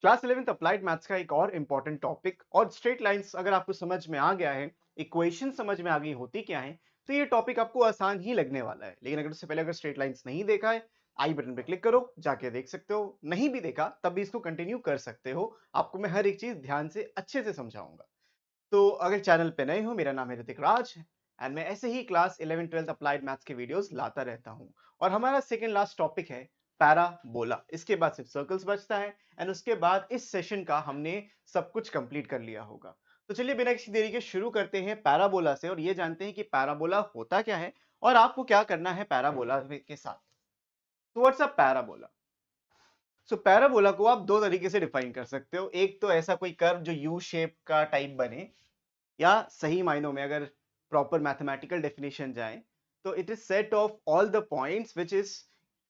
Class 11th applied maths का एक और इम्पॉर्टेंट टॉपिक, और स्ट्रेट लाइंस अगर आपको समझ में आ गया है, इक्वेशन समझ में आ गई होती क्या है, तो ये टॉपिक आपको आसान ही लगने वाला है। लेकिन अगर उससे पहले अगर स्ट्रेट लाइंस नहीं देखा है, आई बटन पे क्लिक करो, जाके देख सकते हो। नहीं भी देखा तब भी इसको कंटिन्यू कर सकते हो। आपको मैं हर एक चीज ध्यान से अच्छे से समझाऊंगा। तो अगर चैनल पे नए हो, मेरा नाम है ऋतिक राज एंड मैं ऐसे ही क्लास 11 12 अप्लाइड मैथ्स के वीडियोस लाता रहता हूँ। और हमारा सेकंड लास्ट टॉपिक है पैराबोला। इसके बाद सिर्फ सर्कल्स बचता है एंड उसके बाद इस सेशन का हमने सब कुछ कंप्लीट कर लिया होगा। तो चलिए बिना किसी देरी के शुरू करते हैं पैराबोला से, और ये जानते हैं कि पैराबोला होता क्या है और आपको क्या करना है पैराबोला के साथ। तो what's a parabola? So parabola को आप दो तरीके से डिफाइन कर सकते हो। एक तो ऐसा कोई कर्व जो यू शेप का टाइप बने, या सही मायनों में अगर प्रॉपर मैथमेटिकल डेफिनेशन जाए तो it is set of all the points which is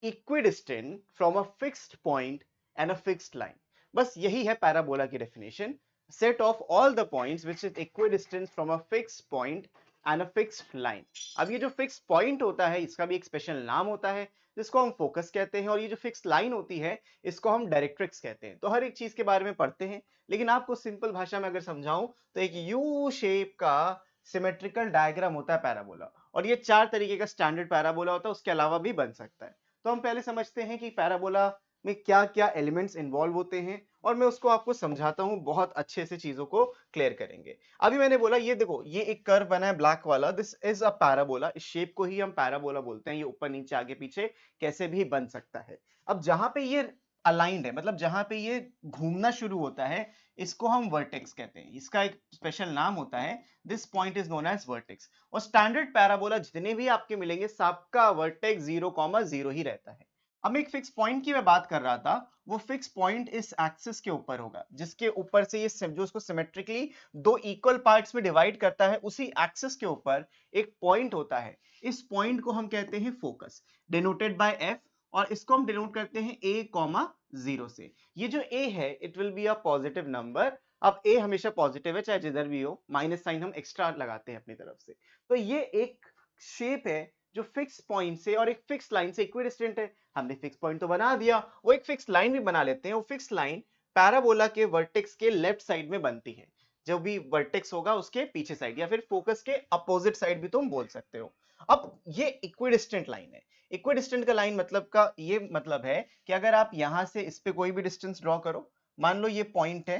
equidistant from a fixed point and a fixed line. बस यही है पैराबोला की definition. Set of all the points which is equidistant from a fixed point and a fixed line. अब ये जो fixed point होता है इसका भी एक स्पेशल नाम होता है जिसको हम फोकस कहते हैं, और ये जो फिक्स्ड लाइन होती है इसको हम डायरेक्ट्रिक्स कहते हैं। तो हर एक चीज के बारे में पढ़ते हैं, लेकिन आपको सिंपल भाषा में अगर समझाऊं तो एक यू शेप का सिमेट्रिकल डायग्राम होता है पैराबोला। और ये चार तरीके का स्टैंडर्ड पैराबोला होता है, उसके अलावा भी बन सकता है। तो हम पहले समझते हैं कि पैराबोला में क्या क्या एलिमेंट्स इन्वॉल्व होते हैं, और मैं उसको आपको समझाता हूं, बहुत अच्छे से चीजों को क्लियर करेंगे। अभी मैंने बोला ये देखो, ये एक कर्व बना है ब्लैक वाला, दिस इज अ पैराबोला। इस शेप को ही हम पैराबोला बोलते हैं। ये ऊपर नीचे आगे पीछे कैसे भी बन सकता है। अब जहां पे ये अलाइंड है, मतलब जहां पे ये घूमना शुरू होता है, इसको हम वर्टेक्स कहते हैं। इसका एक स्पेशल नाम होता है, this point is known as vertex. और स्टैंडर्ड पैराबोला जितने भी आपके मिलेंगे सबका वर्टेक्स 0,0 ही रहता है। अब एक फिक्स पॉइंट की मैं बात कर रहा था, वो फिक्स पॉइंट इस एक्सिस के ऊपर होगा, जिसके ऊपर से ये जो उसको सिमेट्रिकली दो इक्वल पार्ट्स में डिवाइड करता है, उसी एक्सिस के ऊपर एक पॉइंट होता है। इस पॉइंट को हम कहते हैं फोकस, डिनोटेड बाय एफ। और इसको हम डिनोट करते हैं a,0 से। ये जो a है it will be a positive number. अब a हमेशा पॉजिटिव है चाहे जिधर भी हो, माइनस साइन हम एक्स्ट्रा लगाते हैं अपनी तरफ से। तो ये एक शेप है जो फिक्स पॉइंट से और एक फिक्स लाइन से इक्विडिस्टेंट है। हमने फिक्स पॉइंट तो बना दिया, वो एक फिक्स लाइन भी बना लेते हैं। वो फिक्स लाइन पैराबोला के वर्टेक्स के लेफ्ट साइड में बनती है। जो भी वर्टेक्स होगा उसके पीछे साइड, या फिर फोकस के अपोजिट साइड भी तुम बोल सकते हो। अब ये इक्विडिस्टेंट लाइन है। इक्विडिस्टेंट का लाइन मतलब का ये मतलब है कि अगर आप यहां से इस पे कोई भी डिस्टेंस ड्रॉ करो, मान लो ये पॉइंट है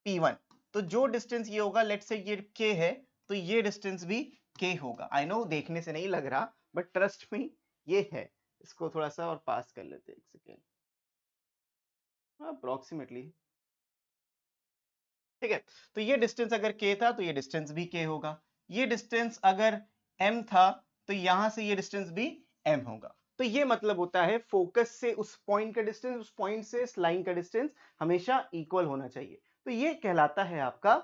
P1, तो जो डिस्टेंस ये होगा, लेट्स से ये K है, तो ये डिस्टेंस भी K होगा। आई नो देखने से नहीं लग रहा, बट ट्रस्ट मी ये है। इसको थोड़ा सा और पास कर लेते हैं, एक सेकेंड, अप्रोक्सीमेटली। ठीक है, तो ये डिस्टेंस अगर K था तो ये डिस्टेंस भी K होगा। ये डिस्टेंस अगर M था तो यहां से ये डिस्टेंस भी M होगा। तो ये मतलब होता है फोकस से उस पॉइंट का डिस्टेंस, उस पॉइंट से इस लाइन का डिस्टेंस हमेशा इक्वल होना चाहिए। तो ये कहलाता है आपका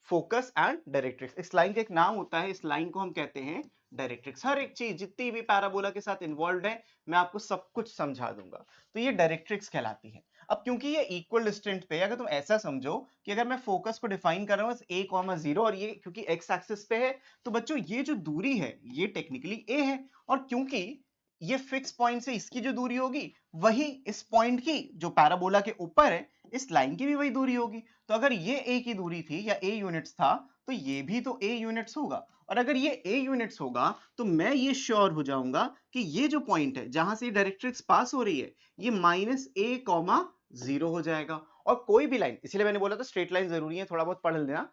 फोकस एंड डायरेक्ट्रिक्स। इस लाइन का एक नाम होता है, इस लाइन को हम कहते हैं डायरेक्ट्रिक्स। हर एक चीज जितनी भी पैराबोला के साथ इन्वॉल्व है मैं आपको सब कुछ समझा दूंगा। तो ये डायरेक्ट्रिक्स कहलाती है। अब क्योंकि ये इक्वल डिस्टेंट पे, अगर तुम ऐसा समझो कि अगर मैं फोकस को डिफाइन कर रहा हूँ a,0, और ये क्योंकि x एक्सिस पे है, तो बच्चों ये जो दूरी है ये टेक्निकली a है। और क्योंकि ये फिक्स पॉइंट से इसकी जो दूरी होगी वही इस पॉइंट की जो पैराबोला के ऊपर है, इस लाइन की भी वही दूरी होगी। तो अगर ये a की दूरी थी या a यूनिट्स था, तो ये भी तो a यूनिट्स होगा। और अगर ये a यूनिट्स होगा तो मैं ये श्योर हो जाऊंगा कि ये जो पॉइंट है जहां से डायरेक्ट्रिक्स पास हो रही है, ये -a,0 हो जाएगा। और कोई भी लाइन, इसलिए मैंने बोला था स्ट्रेट लाइन जरूरी है, थोड़ा बहुत पढ़ लेना।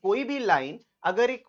कोई भी लाइन अगर एक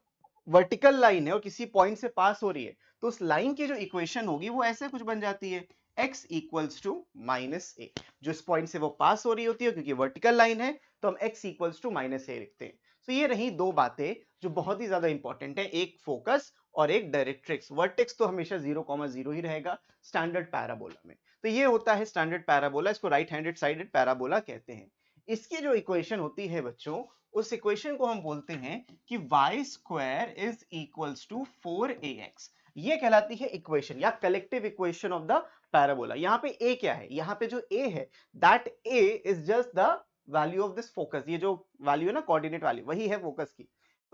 वर्टिकल लाइन है और किसी पॉइंट से पास हो रही है, तो उस लाइन की जो इक्वेशन होगी वो ऐसे कुछ बन जाती है, x इक्वल्स टू -a। जो इस पॉइंट से वो पास हो रही होती है, क्योंकि वर्टिकल लाइन है तो हम x इक्वल्स टू -a लिखते हैं। तो ये रही दो बातें जो बहुत ही ज्यादा इंपॉर्टेंट है, एक फोकस और एक डायरेक्ट्रिक्स। वर्टेक्स तो हमेशा 0,0 ही रहेगा स्टैंडर्ड पैराबोला में। तो ये होता है स्टैंडर्ड पैराबोला, इसको राइट हैंडेड साइडेड पैराबोला कहते हैं। इसकी जो इक्वेशन होती है बच्चों, उस इक्वेशन को हम बोलते हैं कि y square is equals to 4ax। ये कहलाती है इक्वेशन या collective equation of the parabola. यहाँ पे a क्या है, यहाँ पे जो a है, that a is just the value of this focus. ये जो वैल्यू है ना, कोऑर्डिनेट वैल्यू, वही है फोकस की।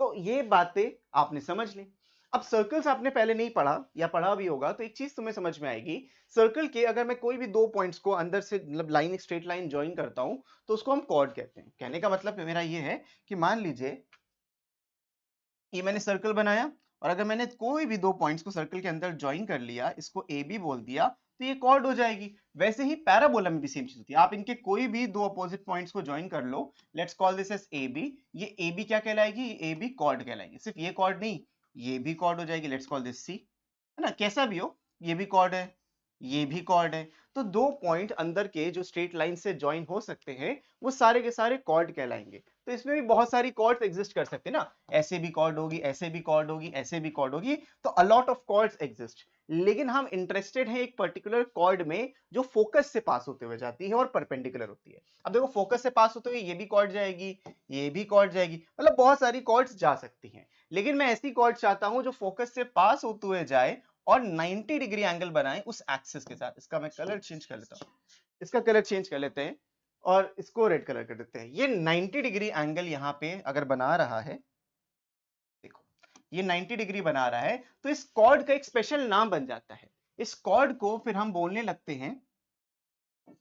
तो ये बातें आपने समझ ली। अब सर्कल्स आपने पहले नहीं पढ़ा या पढ़ा भी होगा तो एक चीज तुम्हें समझ में आएगी, सर्कल के अगर मैं कोई भी दो पॉइंट्स को अंदर से मतलब लाइन स्ट्रेट लाइन ज्वाइन करता हूं तो उसको हम कॉर्ड कहते हैं। कहने का मतलब मेरा ये है कि मान लीजिए ये मैंने सर्कल बनाया और अगर मैंने कोई भी दो पॉइंट्स को सर्कल के अंदर ज्वाइन कर लिया, इसको ए बी बोल दिया, तो ये कॉर्ड हो जाएगी। वैसे ही पैराबोला में भी सेम चीज होती है, आप इनके कोई भी दो अपोजिट पॉइंट्स को ज्वाइन कर लो, let's call this as A B, ये ए बी क्या कहलाएगी, ए बी कॉर्ड कहलाएगी। सिर्फ ये कॉर्ड नहीं, ये भी कॉर्ड हो जाएगी, लेट्स कॉल दिस सी, है ना, कैसा भी हो, ये भी कॉर्ड है, ये भी कॉर्ड है। तो दो पॉइंट अंदर के जो स्ट्रेट लाइन से ज्वाइन हो सकते हैं वो सारे के सारे कॉर्ड कहलाएंगे। तो इसमें भी बहुत सारी कॉर्ड्स एग्जिस्ट कर सकते हैं ना, ऐसे भी कॉर्ड होगी, ऐसे भी कॉर्ड होगी, ऐसे भी कॉर्ड होगी, तो a lot of chords exist. लेकिन हम इंटरेस्टेड हैं एक पर्टिकुलर कॉर्ड में जो फोकस से पास होते हुए जाती है और परपेंडिकुलर होती है। अब देखो फोकस से पास होते हुए ये भी कॉर्ड जाएगी, ये भी कॉर्ड जाएगी, मतलब बहुत सारी कॉर्ड्स जा सकती हैं। लेकिन मैं ऐसी कॉर्ड चाहता हूं जो फोकस से पास होते हुए जाए और 90 डिग्री एंगल बनाए उस एक्सिस के साथ। इसका मैं कलर चेंज कर लेता हूं, इसका कलर चेंज कर लेते हैं और इसको रेड कलर कर देते हैं। ये 90 डिग्री एंगल यहाँ पे अगर बना रहा है, देखो ये 90 डिग्री बना रहा है, तो इस कॉर्ड का एक स्पेशल नाम बन जाता है। इस कॉर्ड को फिर हम बोलने लगते हैं,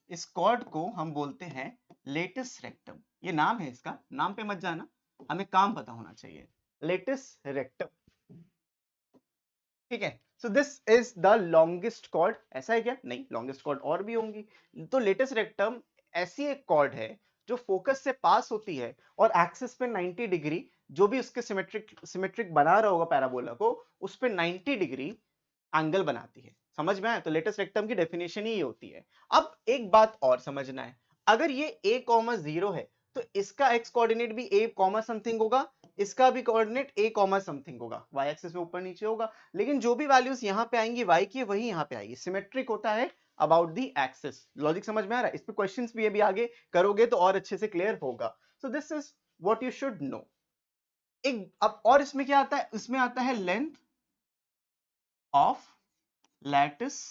इस कॉर्ड को हम बोलते हैं लेटिस रेक्टम। ये नाम है इसका, नाम पे मत जाना, हमें काम पता होना चाहिए। लेटिस रेक्टम, ठीक है। So this is the longest chord. ऐसा है क्या? नहीं, लॉन्गेस्ट कॉर्ड और भी होंगी। तो लेटेस्ट रेक्टम ऐसी एक कॉर्ड है जो फोकस से पास होती है और एक्सिस पे 90 डिग्री, जो भी उसके सिमेट्रिक बना रहा होगा पैराबोला को, उस पे 90 डिग्री एंगल बनाती है। समझ में आया? तो लेटेस्ट रेक्टम की डेफिनेशन ही ये होती है। अब एक बात और समझना है, अगर ये a कॉमा 0 है तो इसका x कोऑर्डिनेट भी a कॉमा समथिंग होगा, इसका भी कोऑर्डिनेट a कॉमा समथिंग होगा, y एक्सिस में ऊपर नीचे होगा। लेकिन जो भी वैल्यूज यहाँ पे आएंगी y की, वही यहाँ पे आएगी। सिमेट्रिक होता है अबाउट दी एक्सिस। लॉजिक समझ में आ रहा है? इस पे क्वेश्चंस भी अभी आगे करोगे तो और अच्छे से क्लियर होगा। सो this is what you should no. एक अब और इसमें क्या आता है, इसमें आता है लेंथ ऑफ लैटिस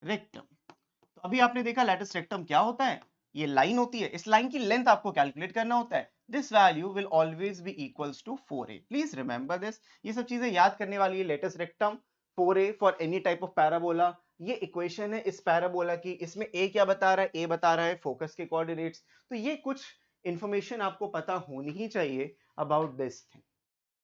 रेक्टम। तो अभी आपने देखा लैटिस रेक्टम क्या होता है, ये लाइन होती है, इस लाइन की लेंथ आपको कैलकुलेट करना होता है। This value will always be equals to 4a। Please remember this, ये सब चीजें याद करने वाली है। Latus rectum 4a for any type of parabola, ये इक्वेशन है इस पैराबोला की। इसमें a क्या बता रहा है, a बता रहा है फोकस के कोऑर्डिनेट्स। तो ये कुछ इंफॉर्मेशन आपको पता होनी ही चाहिए अबाउट दिस थिंग,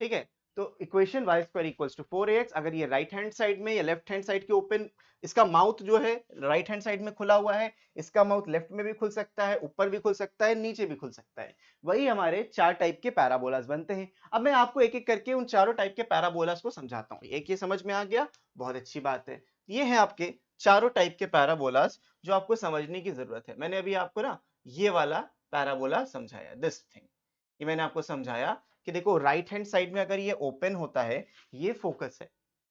ठीक है। तो equation y square equals to 4ax, अगर ये राइट हैंड साइड में या लेफ्ट हैंड साइड के ओपन, इसका माउथ जो है राइट हैंड साइड में खुला हुआ है, इसका माउथ लेफ्ट में भी खुल सकता है, ऊपर भी खुल सकता है, नीचे भी खुल सकता है। वही हमारे चार टाइप के पैराबोलास बनते हैं। अब मैं आपको एक एक करके उन चारों टाइप के पैराबोलास को समझाता हूँ। एक ये समझ में आ गया, बहुत अच्छी बात है। ये है आपके चारों टाइप के पैराबोलास जो आपको समझने की जरूरत है। मैंने अभी आपको ना ये वाला पैराबोला समझाया, दिस थिंग, ये मैंने आपको समझाया कि देखो राइट हैंड साइड में अगर ये ओपन होता है, ये फोकस है,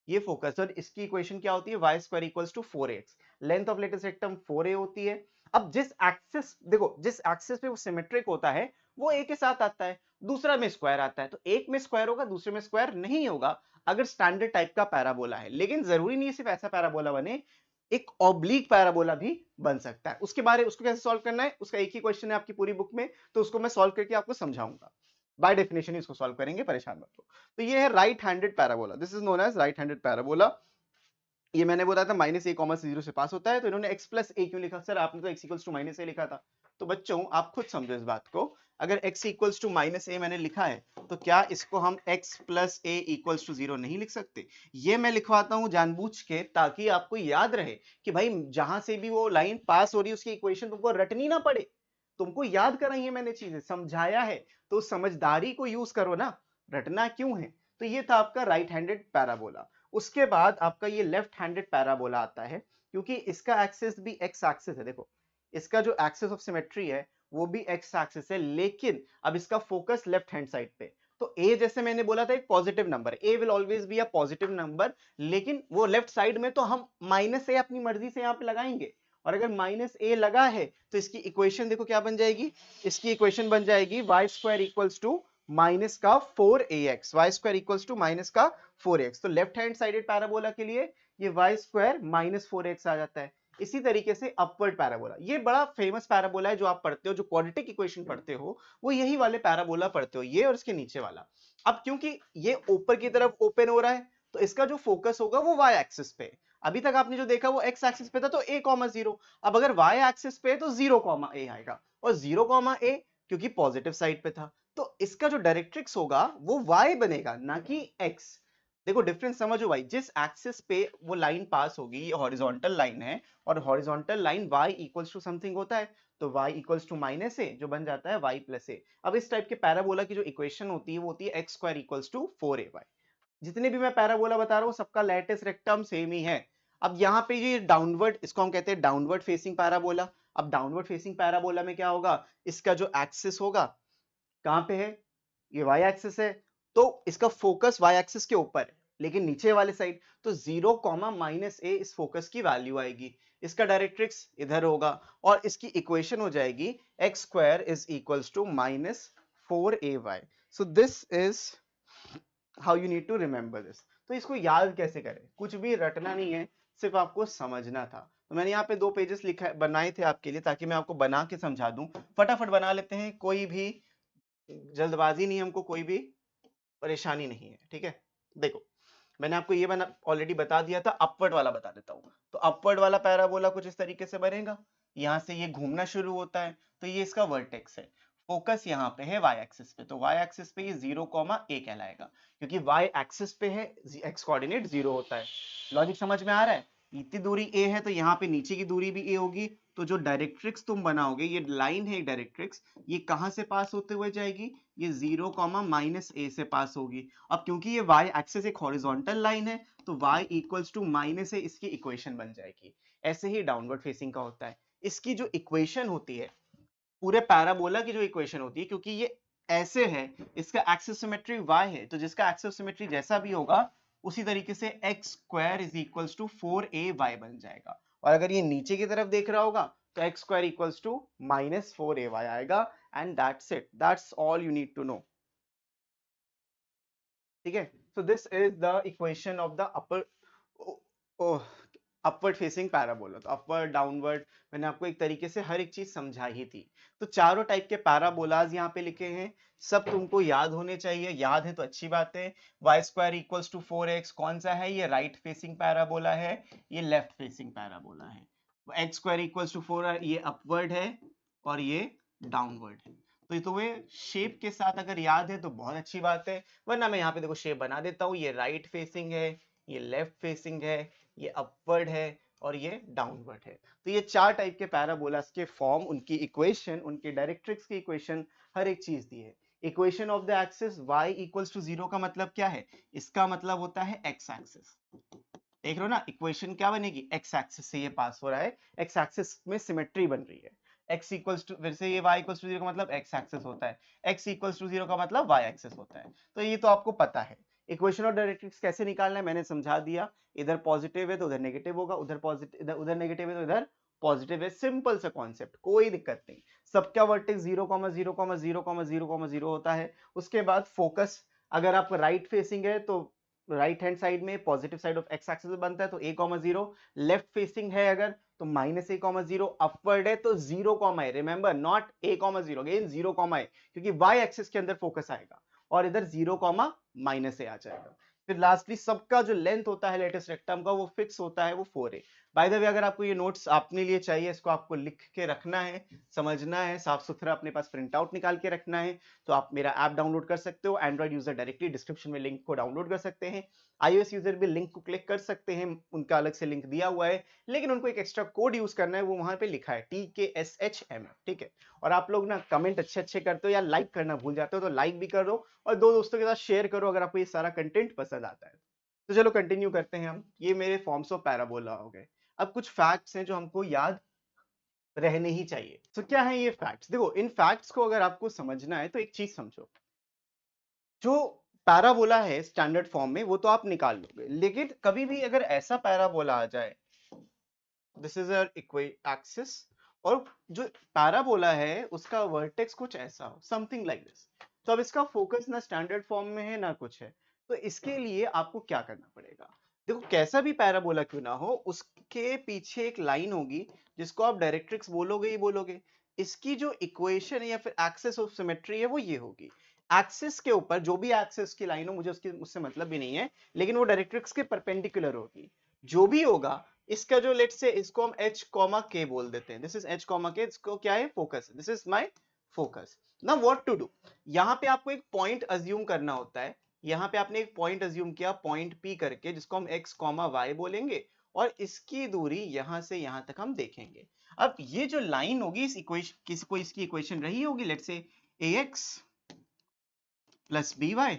ये फोकस, और इसकी इक्वेशन क्या होती है, y square equals to 4x। Length of latest rectum 4a होती है। अब जिस एक्सिस, देखो जिस एक्सिस पे वो सिमेट्रिक होता है वो a के साथ आता है, दूसरा में स्क्वायर आता है, तो एक में स्क्वायर होगा, दूसरे में स्क्वायर नहीं होगा अगर स्टैंडर्ड टाइप का पैराबोला है। लेकिन जरूरी नहीं सिर्फ ऐसा पैराबोला बने, एक ऑब्लिक पैराबोला भी बन सकता है। उसको कैसे सॉल्व करना है, उसका एक ही क्वेश्चन है आपकी पूरी बुक में, तो उसको मैं सॉल्व करके आपको समझाऊंगा। बाय डेफिनेशन इसको सॉल्व करेंगे, परेशान मत हो। तो ये है right handed parabola, this is known as right handed parabola. ये मैंने बोला था माइनस ए कॉमा जीरो से पास होता है, तो इन्होंने x प्लस ए क्यों लिखा? सर आपने तो x इक्वल्स टू माइनस ए लिखा था। तो बच्चों आप खुद समझो इस बात को, अगर x equals to minus a मैंने लिखा है तो क्या इसको हम x plus a equals to zero नहीं लिख सकते? ये मैं लिखवाता हूं जानबूझ के, ताकि आपको याद रहे कि भाई जहां से भी वो लाइन पास हो रही है उसकी इक्वेशन तुमको रटनी ना पड़े, तुमको याद कराई है मैंने, चीजें समझाया है, तो समझदारी को यूज करो ना, रटना क्यों है। तो ये था आपका राइट हैंडेड पैराबोला। उसके बाद आपका ये लेफ्ट हैंडेड पैराबोला आता है, क्योंकि इसका एक्सिस भी एक्स एक्सिस है। देखो इसका जो एक्सिस ऑफ सिमेट्री है वो भी एक्स एक्सिस है, लेकिन अब इसका फोकस लेफ्ट हैंड साइड पे। तो a जैसे मैंने बोला था एक positive number, a will always be a positive number, लेकिन वो लेफ्ट साइड में, तो हम माइनस ए अपनी मर्जी से यहाँ पे लगाएंगे। और अगर माइनस ए लगा है तो इसकी इक्वेशन देखो क्या बन जाएगी, इसकी इक्वेशन बन जाएगी y square equals to minus का 4ax, y square equals to minus का 4x। तो लेफ्ट हैंड साइडेड पैराबोला के लिए ये वाई स्क्वायर माइनस 4x आ जाता है। इसी तरीके से अपवर्ड पैराबोला, ये बड़ा फेमस पैराबोला है जो आप पढ़ते हो, जो क्वाड्रेटिक इक्वेशन पढ़ते हो वो यही वाले पैराबोला पढ़ते हो, ये और इसके नीचे वाला। अब क्योंकि ये ऊपर की तरफ ओपन हो रहा है तो इसका जो फोकस होगा वो y एक्सिस पे। अभी तक आपने जो देखा वो x एक्सिस पे था तो a, 0। अब अगर y एक्सिस पे है तो 0, a आएगा, और 0, a क्योंकि पॉजिटिव साइड पे था तो इसका जो डायरेक्ट्रिक्स होगा वो y बनेगा ना कि x। देखो डिफरेंस समझो भाई, जिस एक्सिस पे वो लाइन पास होगी, ये हॉरिजॉन्टल लाइन है और horizontal line y equals to something होता है, तो y equals to minus a जो बन जाता है y प्लस ए। अब इस टाइप के पैराबोला की जो इक्वेशन होती है वो होती है x square equals to 4ay। जितने भी मैं पैराबोला बता रहा हूँ सबका लैटिस रेक्टम सेम ही है। अब यहाँ पे ये डाउनवर्ड, इसको हम कहते हैं डाउनवर्ड फेसिंग पैराबोला। अब डाउनवर्ड फेसिंग पैराबोला में क्या होगा, इसका जो एक्सिस होगा कहाँ पे है, ये y एक्सिस है, तो इसका फोकस y एक्सिस के ऊपर है, लेकिन नीचे वाले साइड तो 0, माइनस ए इस फोकस की वैल्यू आएगी। इसका डायरेक्ट्रिक्स इधर होगा और इसकी इक्वेशन हो जाएगी x square is equals to minus 4ay। So this is how you need to remember this. तो इसको याद कैसे करें, कुछ भी रटना नहीं है, सिर्फ आपको समझना था। तो मैंने यहाँ पे 2 पेजेस लिखा बनाए थे आपके लिए ताकि मैं आपको बना के समझा दूं। फटाफट बना लेते हैं, कोई भी जल्दबाजी नहीं, हमको कोई भी परेशानी नहीं है, ठीक है। देखो मैंने आपको ये बना ऑलरेडी बता दिया था, अपवर्ड वाला बता देता हूँ। तो अपवर्ड वाला पैराबोला कुछ इस तरीके से बनेगा, यहाँ से ये घूमना शुरू होता है तो ये इसका वर्टेक्स है, फोकस यहाँ पे है y एक्सिस पे, तो y एक्सिस पे ये 0, a कहलाएगा क्योंकि y एक्सिस पे है, x कोऑर्डिनेट 0 होता है। लॉजिक समझ में आ रहा है, इतनी दूरी a है तो यहाँ पे नीचे की दूरी भी a होगी, तो जो डायरेक्ट्रिक्स तुम बनाओगे, ये लाइन है डायरेक्ट्रिक्स, ये कहाँ से पास होते हुए जाएगी, ये 0, माइनस a से पास होगी। अब क्योंकि ये y एक्सिस एक हॉरिजॉन्टल लाइन है तो y equals to minus a इसकी इक्वेशन बन जाएगी। ऐसे ही डाउनवर्ड फेसिंग का होता है, इसकी जो इक्वेशन होती है, पूरे पैराबोला की जो इक्वेशन होती है, क्योंकि ये ऐसे है, इसका एक्सिस सिमेट्री y है, तो जिसका एक्सिस सिमेट्री जैसा भी होगा उसी तरीके से x square is equals to 4ay बन जाएगा। और अगर ये नीचे की तरफ देख रहा होगा तो x square equals to minus 4ay आएगा, and that's it, that's all you need to know. ठीक है, so this is the equation of the upper upward facing parabola. तो अपवर्ड डाउनवर्ड मैंने आपको एक तरीके से हर एक चीज समझा ही थी। तो चारों टाइप के पैराबोलाज यहाँ पे लिखे हैं, सब तुमको याद होने चाहिए, याद है तो अच्छी बात है। Y square equals to 4x कौन सा है, ये राइट फेसिंग पैराबोला है, ये लेफ्ट फेसिंग पैराबोला है। एक्स स्क्वायर इक्वल्स टू 4 ये अपवर्ड है और ये डाउनवर्ड है। तो ये तुम्हें शेप के साथ अगर याद है तो बहुत अच्छी बात है, वरना मैं यहाँ पे देखो शेप बना देता हूँ, ये राइट फेसिंग है, ये लेफ्ट फेसिंग है, ये अपवर्ड है और ये डाउनवर्ड है। तो ये चार टाइप के पैराबोलास के फॉर्म, उनकी इक्वेशन, उनके डायरेक्ट्रिक्स की इक्वेशन, हर एक चीज दी है। Equation of the axis y equals to 0 का मतलब क्या है, इसका मतलब होता है x एक्सिस। देख रहे हो ना, इक्वेशन क्या बनेगी, x एक्सिस से ये पास हो रहा है, x एक्सिस में सिमेट्री बन रही है। x इक्वल्स टू, फिर से ये y इक्वल्स टू 0 का मतलब x एक्सिस होता है, x इक्वल्स टू 0 का मतलब y एक्सिस होता है। तो ये तो आपको पता है। इक्वेशन ऑफ डायरेक्ट्रिक्स कैसे निकालना है मैंने समझा दिया, इधर पॉजिटिव है तो उधर नेगेटिव होगा, उधर पॉजिटिव, इधर उधर नेगेटिव है तो इधर पॉजिटिव है, सिंपल सा कॉन्सेप्ट, कोई दिक्कत नहीं। सबका वर्टेक्स 0, 0, 0, 0, 0 होता है। उसके बाद फोकस, अगर आप राइट फेसिंग है तो राइट हैंड साइड में positive side of x axis बनता है तो a, 0, लेफ्ट फेसिंग है अगर तो माइनस a, 0, अपवर्ड है तो 0, a, remember not a, 0, again 0, a, क्योंकि y एक्सिस के अंदर फोकस आएगा और इधर 0, माइनस a आ जाएगा। फिर लास्टली सबका जो लेंथ होता है लेटेस्ट रेक्टम का वो फिक्स होता है, वो 4a। बाय द वे अगर आपको ये नोट्स अपने लिए चाहिए, इसको आपको लिख के रखना है, समझना है, साफ सुथरा अपने पास प्रिंट आउट निकाल के रखना है, तो आप मेरा ऐप डाउनलोड कर सकते हो। एंड्रॉइड यूजर डायरेक्टली डिस्क्रिप्शन में लिंक को डाउनलोड कर सकते हैं, iOS यूजर भी लिंक को क्लिक कर सकते हैं, उनका अलग से लिंक दिया हुआ है, लेकिन उनको एक एक्स्ट्रा कोड यूज करना है, वो वहां पे लिखा है TKSHM, ठीक है। और आप लोग ना कमेंट अच्छे अच्छे करते हो या लाइक करना भूल जाते हो तो लाइक भी कर दो और दो दोस्तों के साथ शेयर करो अगर आपको ये सारा कंटेंट पसंद आता है। तो चलो कंटिन्यू करते हैं हम, ये मेरे फॉर्म्स ऑफ पैराबोला हो गए। अब कुछ फैक्ट्स हैं जो हमको याद रहने ही चाहिए। तो क्या है ये फैक्ट्स, देखो इन फैक्ट्स को अगर आपको समझना है तो एक चीज समझो, जो पैराबोला है स्टैंडर्ड फॉर्म में वो तो आप निकाल लोगे, लेकिन कभी भी अगर ऐसा पैराबोला आ जाए, दिस इज अ एक्सिस, और जो पैराबोला है उसका वर्टेक्स कुछ ऐसा हो, समथिंग लाइक दिस, तो अब इसका फोकस ना स्टैंडर्ड फॉर्म में है ना कुछ है, तो इसके लिए आपको क्या करना पड़ेगा, देखो कैसा भी पैराबोला क्यों ना हो, उसके पीछे एक लाइन होगी जिसको आप डायरेक्ट्रिक्स बोलोगे ही बोलोगे। इसकी जो इक्वेशन या फिर एक्सिस ऑफ सिमेट्री है वो ये होगी। एक्सिस के ऊपर जो भी एक्सिस की लाइन हो, मुझे उसकी उससे मतलब भी नहीं है, लेकिन वो डायरेक्ट्रिक्स के परपेंडिकुलर होगी। जो भी होगा, इसका जो लेट्स से इसको हम h कॉमा k बोल देते हैं। This is h comma k, इसको क्या है, focus. This is my focus. Now what to do, यहाँ पे आपको एक पॉइंट अज्यूम करना होता है। यहाँ पे आपने एक पॉइंट अज्यूम किया पॉइंट P करके, जिसको हम x y बोलेंगे, और इसकी दूरी यहां से यहां तक हम देखेंगे। अब ये जो लाइन होगी, इस इक्वेशन किसी को इसकी इक्वेशन रही होगी, let's say ax plus by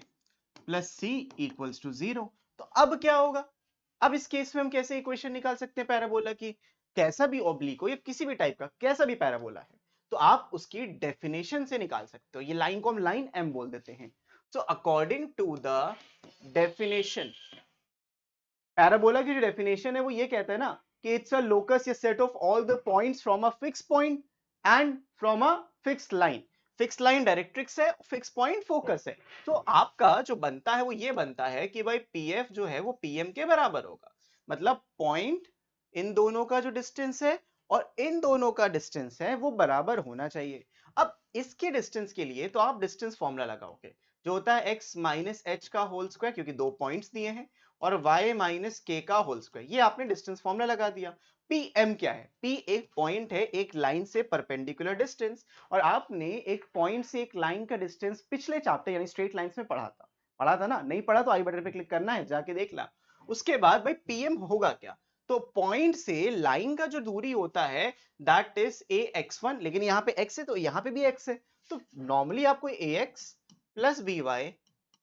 plus c equals to 0। तो अब क्या होगा, अब इस केस में हम कैसे इक्वेशन निकाल सकते हैं पैराबोला की? कैसा भी ऑब्लिक हो या किसी भी टाइप का कैसा भी पैराबोला है, तो आप उसकी डेफिनेशन से निकाल सकते हो। ये लाइन को हम लाइन m बोल देते हैं। So according to the definition, parabola की जो डेफिनेशन है वो ये कहता है ना कि इट्स अ लोकस या set of all the points from a fix point and from a fix line. Fix line directrix है, फिक्स पॉइंट फोकस है। तो आपका जो बनता है वो ये बनता है कि भाई पीएफ जो है वो पीएम के बराबर होगा। मतलब पॉइंट, इन दोनों का जो डिस्टेंस है और इन दोनों का डिस्टेंस है वो बराबर होना चाहिए। अब इसके डिस्टेंस के लिए तो आप डिस्टेंस फॉर्मूला लगाओगे, जो होता है x माइनस एच का होल स्क्वायर, क्योंकि दो पॉइंट्स दिए हैं, और y माइनस के का होल स्क्वायर। ये आपने डिस्टेंस फॉर्मूला लगा दिया। pm क्या है? p एक पॉइंट है, एक लाइन से परपेंडिकुलर डिस्टेंस। और आपने एक पॉइंट से एक लाइन का डिस्टेंस पिछले चैप्टर यानी स्ट्रेट लाइंस में पढ़ा था ना? नहीं पढ़ा तो आई बटन पे क्लिक करना है, जाके देख ला। उसके बाद भाई pm होगा क्या? तो पॉइंट से लाइन का जो दूरी होता है दैट इज ax1, लेकिन यहाँ पे x है तो यहाँ पे भी x है। तो नॉर्मली आपको ax प्लस by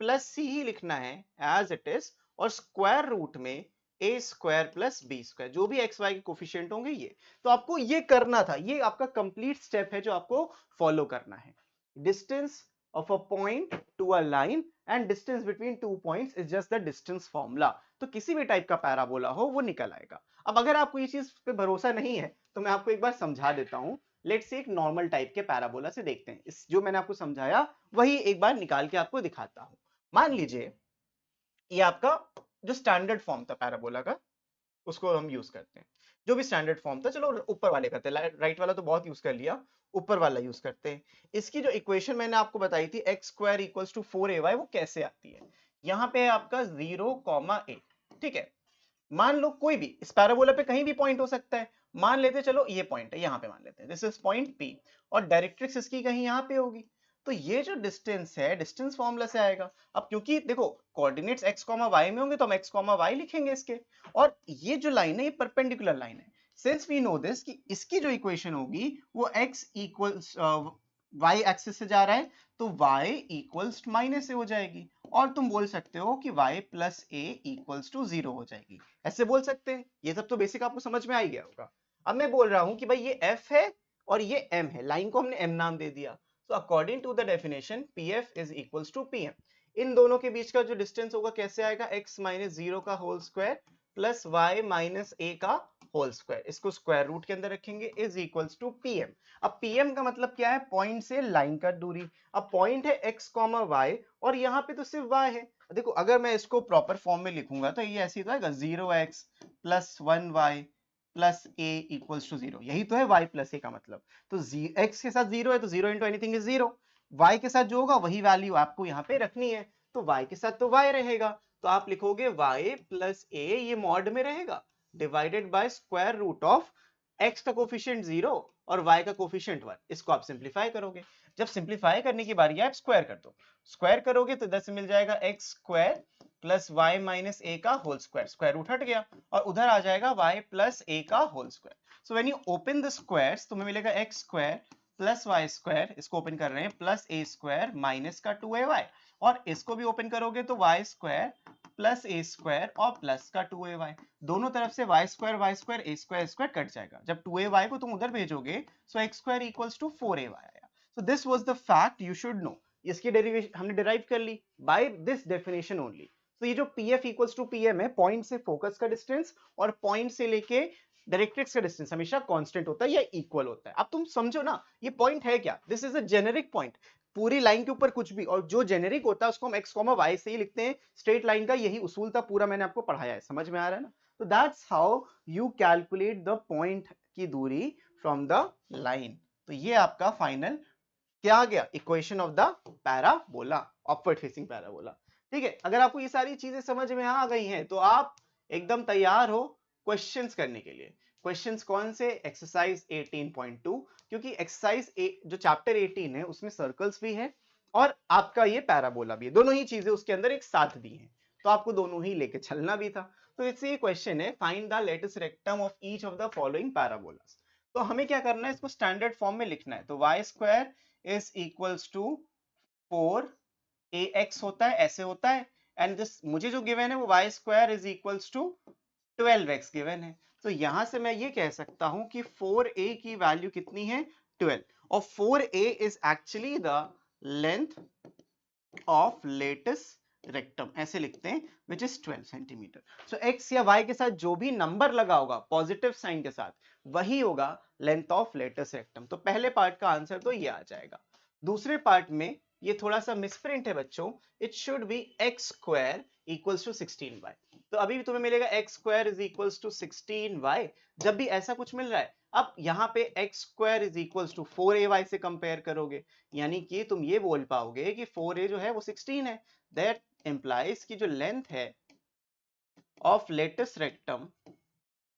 प्लस सी ही लिखना है एज इट इज, और स्क्वायर रूट में ए स्क्वायर प्लस बी स्क्वायर, जो भी एक्स वाई के कोफिशिएंट होंगे ये। तो आपको ये करना था, ये आपका कंप्लीट स्टेप है जो आपको फॉलो करना है। Distance of a point to a line and distance between two points is just the distance formula. तो किसी भी टाइप का पैराबोला हो वो निकल आएगा। अब अगर आपको ये चीज पे भरोसा नहीं है तो मैं आपको एक बार समझा देता हूं। लेट्स से एक नॉर्मल टाइप के पैराबोला से देखते हैं। इस जो मैंने आपको समझाया वही एक बार निकाल के आपको दिखाता हूं। मान लीजिए ये आपका जो स्टैंडर्ड फॉर्म था पैराबोला का, उसको हम यूज करते हैं। जो भी स्टैंडर्ड फॉर्म था, चलो ऊपर वाले करते हैं, राइट वाला तो बहुत यूज कर लिया, ऊपर वाला यूज करते हैं। इसकी जो इक्वेशन मैंने आपको बताई थी x square equals to 4ay, वो कैसे आती है? यहाँ पे है आपका 0 कॉमा ए, ठीक है। मान लो कोई भी इस पैराबोला पे कहीं भी पॉइंट हो सकता है। मान लेते चलो ये पॉइंट है, यहाँ पे मान लेते हैं दिस इज पॉइंट P, और डायरेक्ट्रिक्स इसकी कहीं यहाँ पे होगी। तो ये जो डिस्टेंस है डिस्टेंस फॉर्मूला से आएगा। अब क्योंकि देखो कोऑर्डिनेट्स x y में होंगे तो हम x y लिखेंगे इसके, और ये जो लाइन है ये परपेंडिकुलर लाइन है। सिंस वी नो दिस कि इसकी जो इक्वेशन होगी वो x इक्वल्स y एक्सिस से जा रहा है तो y इक्वल्स माइनस से हो जाएगी, और तुम बोल सकते हो कि y plus a equals to 0 हो जाएगी। ऐसे बोल सकते हैं। ये सब तो बेसिक आपको समझ में आ ही गया होगा। अब मैं बोल रहा हूं कि भाई ये f है और ये m है, लाइन को हमने m नाम दे दिया। So according to the definition pf is equals to pm। इन दोनों के बीच का जो डिस्टेंस होगा कैसे आएगा? x माइनस 0 का whole square plus y minus a का होल स्क्वायर, इसको स्क्वायर रूट के अंदर रखेंगे, इज इक्वल्स टू pm। अब pm का मतलब क्या है? पॉइंट से लाइन का दूरी। अब पॉइंट है x y और यहाँ पे तो सिर्फ y है। देखो अगर मैं इसको प्रॉपर फॉर्म में लिखूंगा तो ये ऐसे ही तो आएगा 0x plus 1y plus a equals to 0। यही तो है y प्लस a का मतलब। तो x के साथ 0 है तो 0 इंटू एनीथिंग इज 0। y के साथ जो होगा वही वैल्यू आपको यहाँ पे रखनी है, तो y के साथ तो y रहेगा। तो आप लिखोगे y प्लस a, ये मॉड में रहेगा, divided by square root of x का कोफिशिएंट 0 और y का कोफिशिएंट 1। इसको आप सिंप्लीफाई करोगे। जब सिंप्लीफाई करने की बारी है आप स्क्वायर कर दो। स्क्वायर करोगे तो इधर से मिल जाएगा x square plus y minus a का होल स्क्वायर, स्क्वायर रूट हट गया, और उधर आ जाएगा y प्लस a का whole square. So when you open the squares तुम्हें मिलेगा x square plus y square, इसको ओपन कर रहे हैं, प्लस ए स्क्वायर माइनस का 2ay, और इसको भी ओपन करोगे तो Y square plus A square और प्लस का 2ay। दोनों तरफ से Y square A square cut जाएगा। जब 2ay को तुम उधर भेजोगे so X square equals to 4ay आया। So this was the fact you should know. इसकी डेरिवेशन हमने डिराइव कर ली बाय दिस डेफिनेशन ओनली। तो ये जो pf इक्वल्स टू pm है, पॉइंट से फोकस का डिस्टेंस और पॉइंट से लेके डायरेक्ट्रिक्स का डिस्टेंस हमेशा कांस्टेंट होता है या इक्वल होता है। अब तुम समझो ना ये पॉइंट है क्या? This is a generic point. पूरी लाइन के ऊपर कुछ भी, और जो जेनेरिक होता है उसको हम x, y से ही लिखते हैं। स्ट्रेट लाइन का यही उसूल था, पूरा मैंने आपको पढ़ाया है, समझ में आ रहा है ना? तो that's how you calculate the point की दूरी फ्रॉम द लाइन। तो ये आपका फाइनल क्या आ गया, equation of the parabola, upward facing parabola. ठीक है, अगर आपको ये सारी चीजें समझ में आ गई हैं तो आप एकदम तैयार हो क्वेश्चंस करने के लिए। क्वेश्चंस कौन से? एक्सरसाइज 18.2, क्योंकि एक्सरसाइज जो चैप्टर 18 है उसमें सर्कल्स भी है और आपका ये पैराबोला भी है, दोनों ही चीजें उसके अंदर एक साथ दी हैं, तो आपको दोनों ही लेके चलना भी था। तो इससे ये क्वेश्चन है, find the latest rectum of each of the following parabolas. तो हमें क्या करना है, इसको स्टैंडर्ड फॉर्म में लिखना है। तो Y square is equals to 4ax होता है, ऐसे होता है, एंड दिस मुझे जो गिवन है वो y square is equals to 12x given है। तो यहां से मैं ये कह सकता हूं कि 4a की वैल्यू कितनी है? 12, और 4a is actually the length of latus rectum, ऐसे लिखते हैं, which is 12 centimetre. So x या y के साथ जो भी नंबर लगा होगा पॉजिटिव साइन के साथ, वही होगा लेंथ ऑफ लेटस रेक्टम। तो पहले पार्ट का आंसर तो ये आ जाएगा। दूसरे पार्ट में ये थोड़ा सा मिसप्रिंट है बच्चों, it should be x square equals to 16y। तो अभी भी तुम्हें मिलेगा x square is equals to 16y, जब भी ऐसा कुछ मिल रहा है। अब यहाँ पे x square is equals to 4ay से कंपेयर करोगे, यानी कि तुम ये बोल पाओगे कि 4a जो है वो 16 है। दैट इंप्लाइज कि जो लेंथ है of latus rectum,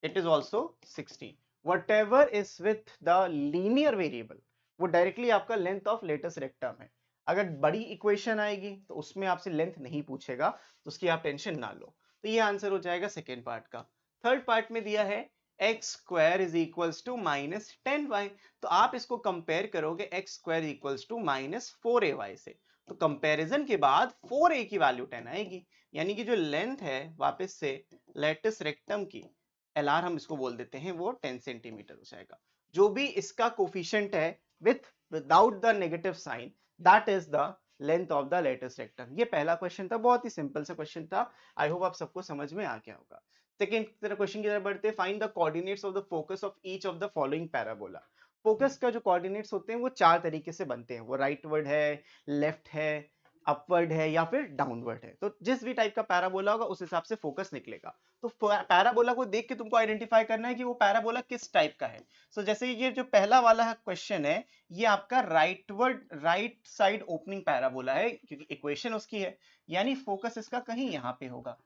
it is also 16, whatever is with the linear variable, वो डायरेक्टली आपका लेंथ ऑफ लेटेस्ट रेक्टम है। अगर बड़ी इक्वेशन आएगी तो उसमें आपसे लेंथ नहीं पूछेगा, तो उसकी आप टेंशन ना लो। तो ये आंसर हो जाएगा सेकेंड पार्ट का। थर्ड पार्ट में दिया है x square is equals to minus 10y, तो आप इसको कंपेयर करोगे x square equals to minus 4ay से, तो कंपैरिजन के बाद 4a की वैल्यू 10 आएगी, यानी कि जो लेंथ है वापस से लेटेस्ट रेक्टम की, LR हम इसको बोल देते हैं, वो 10 सेंटीमीटर हो जाएगा। जो भी इसका कोफिशिएंट है without the negative sign, that is the length of the latest rectum. ये पहला क्वेश्चन था, बहुत ही सिंपल सा क्वेश्चन था। आई होप आप सबको समझ में आ गया होगा। सेकंड क्वेश्चन की तरफ बढ़ते हैं, find the coordinates of the focus of each of the following parabola. Focus का जो कोऑर्डिनेट्स होते हैं वो चार तरीके से बनते हैं, वो राइटवर्ड है, लेफ्ट है, अपवर्ड है, या फिर डाउनवर्ड है। तो जिस भी टाइप का पैराबोला होगा उस हिसाब से फोकस निकलेगा। तो पैराबोला को देख के तुमको आइडेंटिफाई करना है कि वो पैराबोला किस टाइप का है। सो जैसे ये जो पहला वाला क्वेश्चन है, ये आपका राइट साइड ओपनिंग पैराबोला है, क्योंकि इक्वेशन उसकी है, यानी फोकस इसका कहीं यहाँ पे होगा।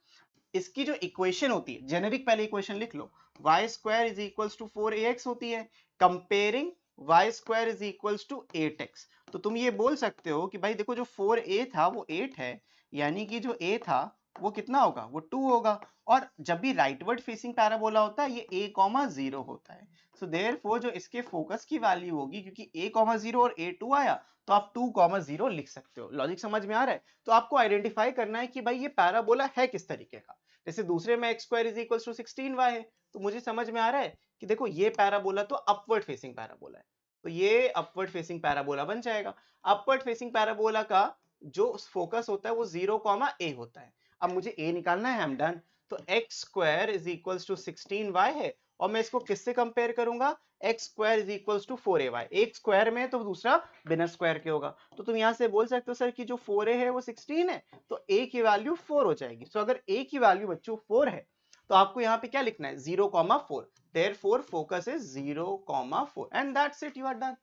इसकी जो इक्वेशन होती है जेनेरिक, पहले इक्वेशन लिख लो, Y square is equals to 4ax होती है, comparing Y square is equals to 8x। तो तुम ये बोल सकते हो कि भाई देखो, जो 4a था वो 8 है, यानी कि जो a था वो कितना होगा, वो 2 होगा। और जब भी राइटवर्ड फेसिंग पैराबोला होता है ये a,0 होता है। सो देयरफॉर जो इसके फोकस की वैल्यू होगी, क्योंकि a,0 और a2 आया, तो आप 2,0 लिख सकते हो। लॉजिक समझ में आ रहा है? तो आपको आइडेंटिफाई करना है कि भाई ये पैराबोला है किस तरीके का। जैसे दूसरे में x square is equal to 16y है, तो मुझे समझ में आ रहा है कि देखो ये पैराबोला तो अपवर्ड फेसिंग पैराबोला है, तो ये अपवर्ड फेसिंग पैराबोला बन जाएगा। अपवर्ड फेसिंग पैराबोला का जो फोकस होता है वो 0,a होता है। अब मुझे a निकालना है, आई एम डन। तो x square is equal to 16y है, और मैं इसको किससे कंपेयर करूंगा, x square is equal to 4ay। एक स्क्वायर में तो दूसरा बिना स्क्वायर के होगा, तो तुम यहां से बोल सकते हो सर कि जो 4a है वो 16 है, तो a की वैल्यू 4 हो जाएगी। सो अगर a की वैल्यू बच्चों 4 है, तो आपको यहाँ पे क्या लिखना है, 0,4। Therefore focus is 0,4 and that's it, you are done.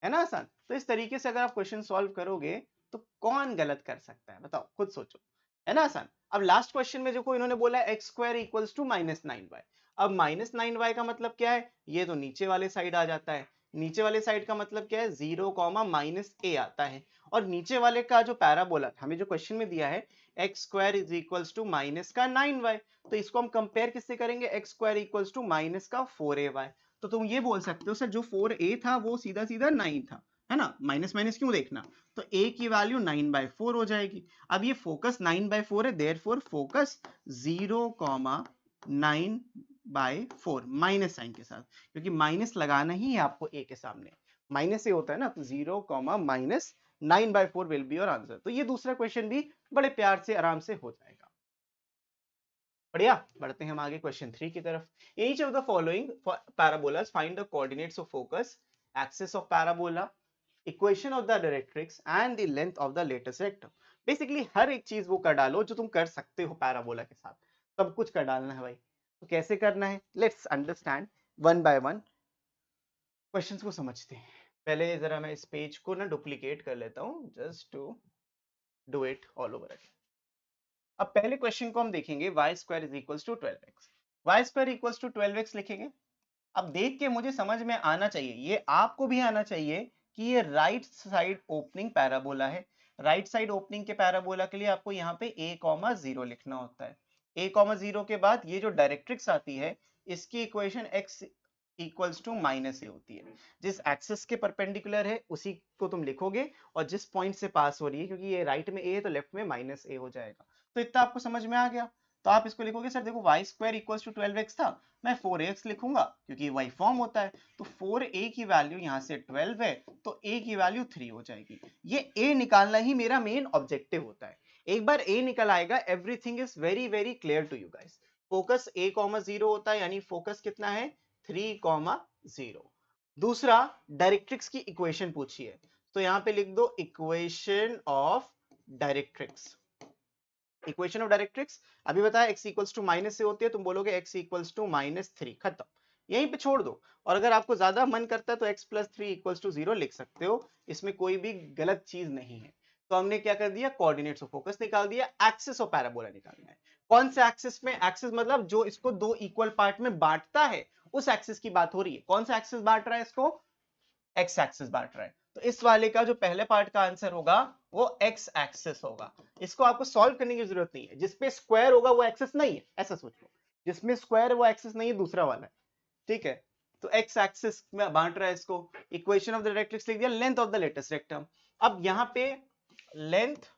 है ना आसान? तो इस तरीके से अगर आप क्वेश्चन सॉल्व करोगे तो कौन गलत कर सकता है, बताओ, खुद सोचो। है ना आसान? अब लास्ट क्वेश्चन में देखो, इन्होंने बोला x square equals to -9y। अब -9y का मतलब क्या है, ये तो नीचे वाले साइड आ जाता है। नीचे वाले साइड का मतलब क्या है, 0,-a आता है। और नीचे वाले का जो पैराबोला हमें जो क्वेश्चन में दिया है, x square is equals to minus का 9y, तो इसको हम कंपेयर किससे करेंगे, x square equals to minus का 4ay। तो तुम ये बोल सकते हो सर जो 4a था वो सीधा सीधा 9 था, है ना, माइनस माइनस क्यों देखना। तो a की वैल्यू 9/4 हो जाएगी। अब ये फोकस 9/4 है, देयरफॉर फोकस 0,9/4 माइनस साइन के साथ, क्योंकि माइनस लगाना ही है आपको a के सामने, माइनस से होता है ना, तो 0,-9/4 विल बी योर आंसर। तो ये दूसरा क्वेश्चन भी बड़े प्यार से आराम से हो जाएगा। बढ़िया, बढ़ते हैं हम आगे क्वेश्चन 3 की तरफ। Each of the following parabolas find the coordinates of focus, axis of parabola, equation of the directrix and the length of the latest rectum. Basically हर एक चीज वो कर डालो जो तुम कर सकते हो पैराबोला के साथ, सब कुछ कर डालना है भाई। तो कैसे करना है, let's understand one by one, questions को समझते हैं। पहले जरा मैं इस पेज को ना डुप्लीकेट कर लेता हूँ just to do it all over again. अब पहले क्वेश्चन को हम देखेंगे, y square is equals to 12x। y square equals to 12x लिखेंगे। अब देख के मुझे समझ में आना चाहिए, ये आपको भी आना चाहिए कि ये राइट साइड ओपनिंग पैराबोला है। राइट साइड ओपनिंग के पैराबोला के लिए आपको यहाँ पे a,0 लिखना होता है। a,0 के बाद ये जो डायरेक्ट्रिक्स आती है इसकी equation x equals to -a होती है। जिस एक्सिस के परपेंडिकुलर है उसी को तुम लिखोगे, और जिस पॉइंट से पास हो रही है, क्योंकि ये राइट में a है तो लेफ्ट में -a हो जाएगा। तो इतना आपको समझ में आ गया। तो आप इसको लिखोगे, सर देखो y square equals to 12x था, मैं 4ax लिखूंगा क्योंकि वही फॉर्म होता है। तो 4a की वैल्यू यहाँ से 12 है तो a की वैल्यू 3 हो जाएगी। ये a निकालना ही मेरा मेन ऑब्जेक्टिव होता है। एक बार a निकल आएगा, everything is very very clear to you guys. Focus a,0 होता है, यानी फोकस कितना है 3,0। दूसरा, डायरेक्ट्रिक्स की इक्वेशन पूछी है, तो यहाँ पे लिख दो equation of directrix. Equation of directrix अभी बताया x इक्वल्स टू माइनस से होती है, तुम बोलोगे x इक्वल्स टू -3, खत्म, यहीं पे छोड़ दो। और अगर आपको ज्यादा मन करता है तो x प्लस 3 इक्वल्स टू 0 लिख सकते हो, इसमें कोई भी गलत चीज नहीं है। तो हमने क्या कर दिया, कोऑर्डिनेट्स ऑफ फोकस निकाल दिया, एक्सिस ऑफ पैराबोला निकालना है। कौन से एक्सिस में, एक्सिस मतलब जो इसको दो इक्वल पार्ट में बांटता है, उस एक्सिस की बात हो रही है। कौन सा एक्सिस बांट रहा है इसको, एक्स एक्सिस बांट रहा है। तो इस वाले का जो पहले पार्ट का आंसर होगा वो एक्स एक्सिस होगा। इसको आपको सॉल्व करने की जरूरत नहीं है, जिसपे स्क्वायर होगा वो एक्सिस नहीं है, ऐसा सोचो। जिसमें स्क्वायर है वो एक्सिस नहीं है, दूसरा वाला है, ठीक है। तो एक्स एक्सिस में बांट रहा है इसको। इक्वेशन ऑफ द डायरेक्ट्रिक्स लिख दिया, length of the latus rectum. अब यहाँ पे length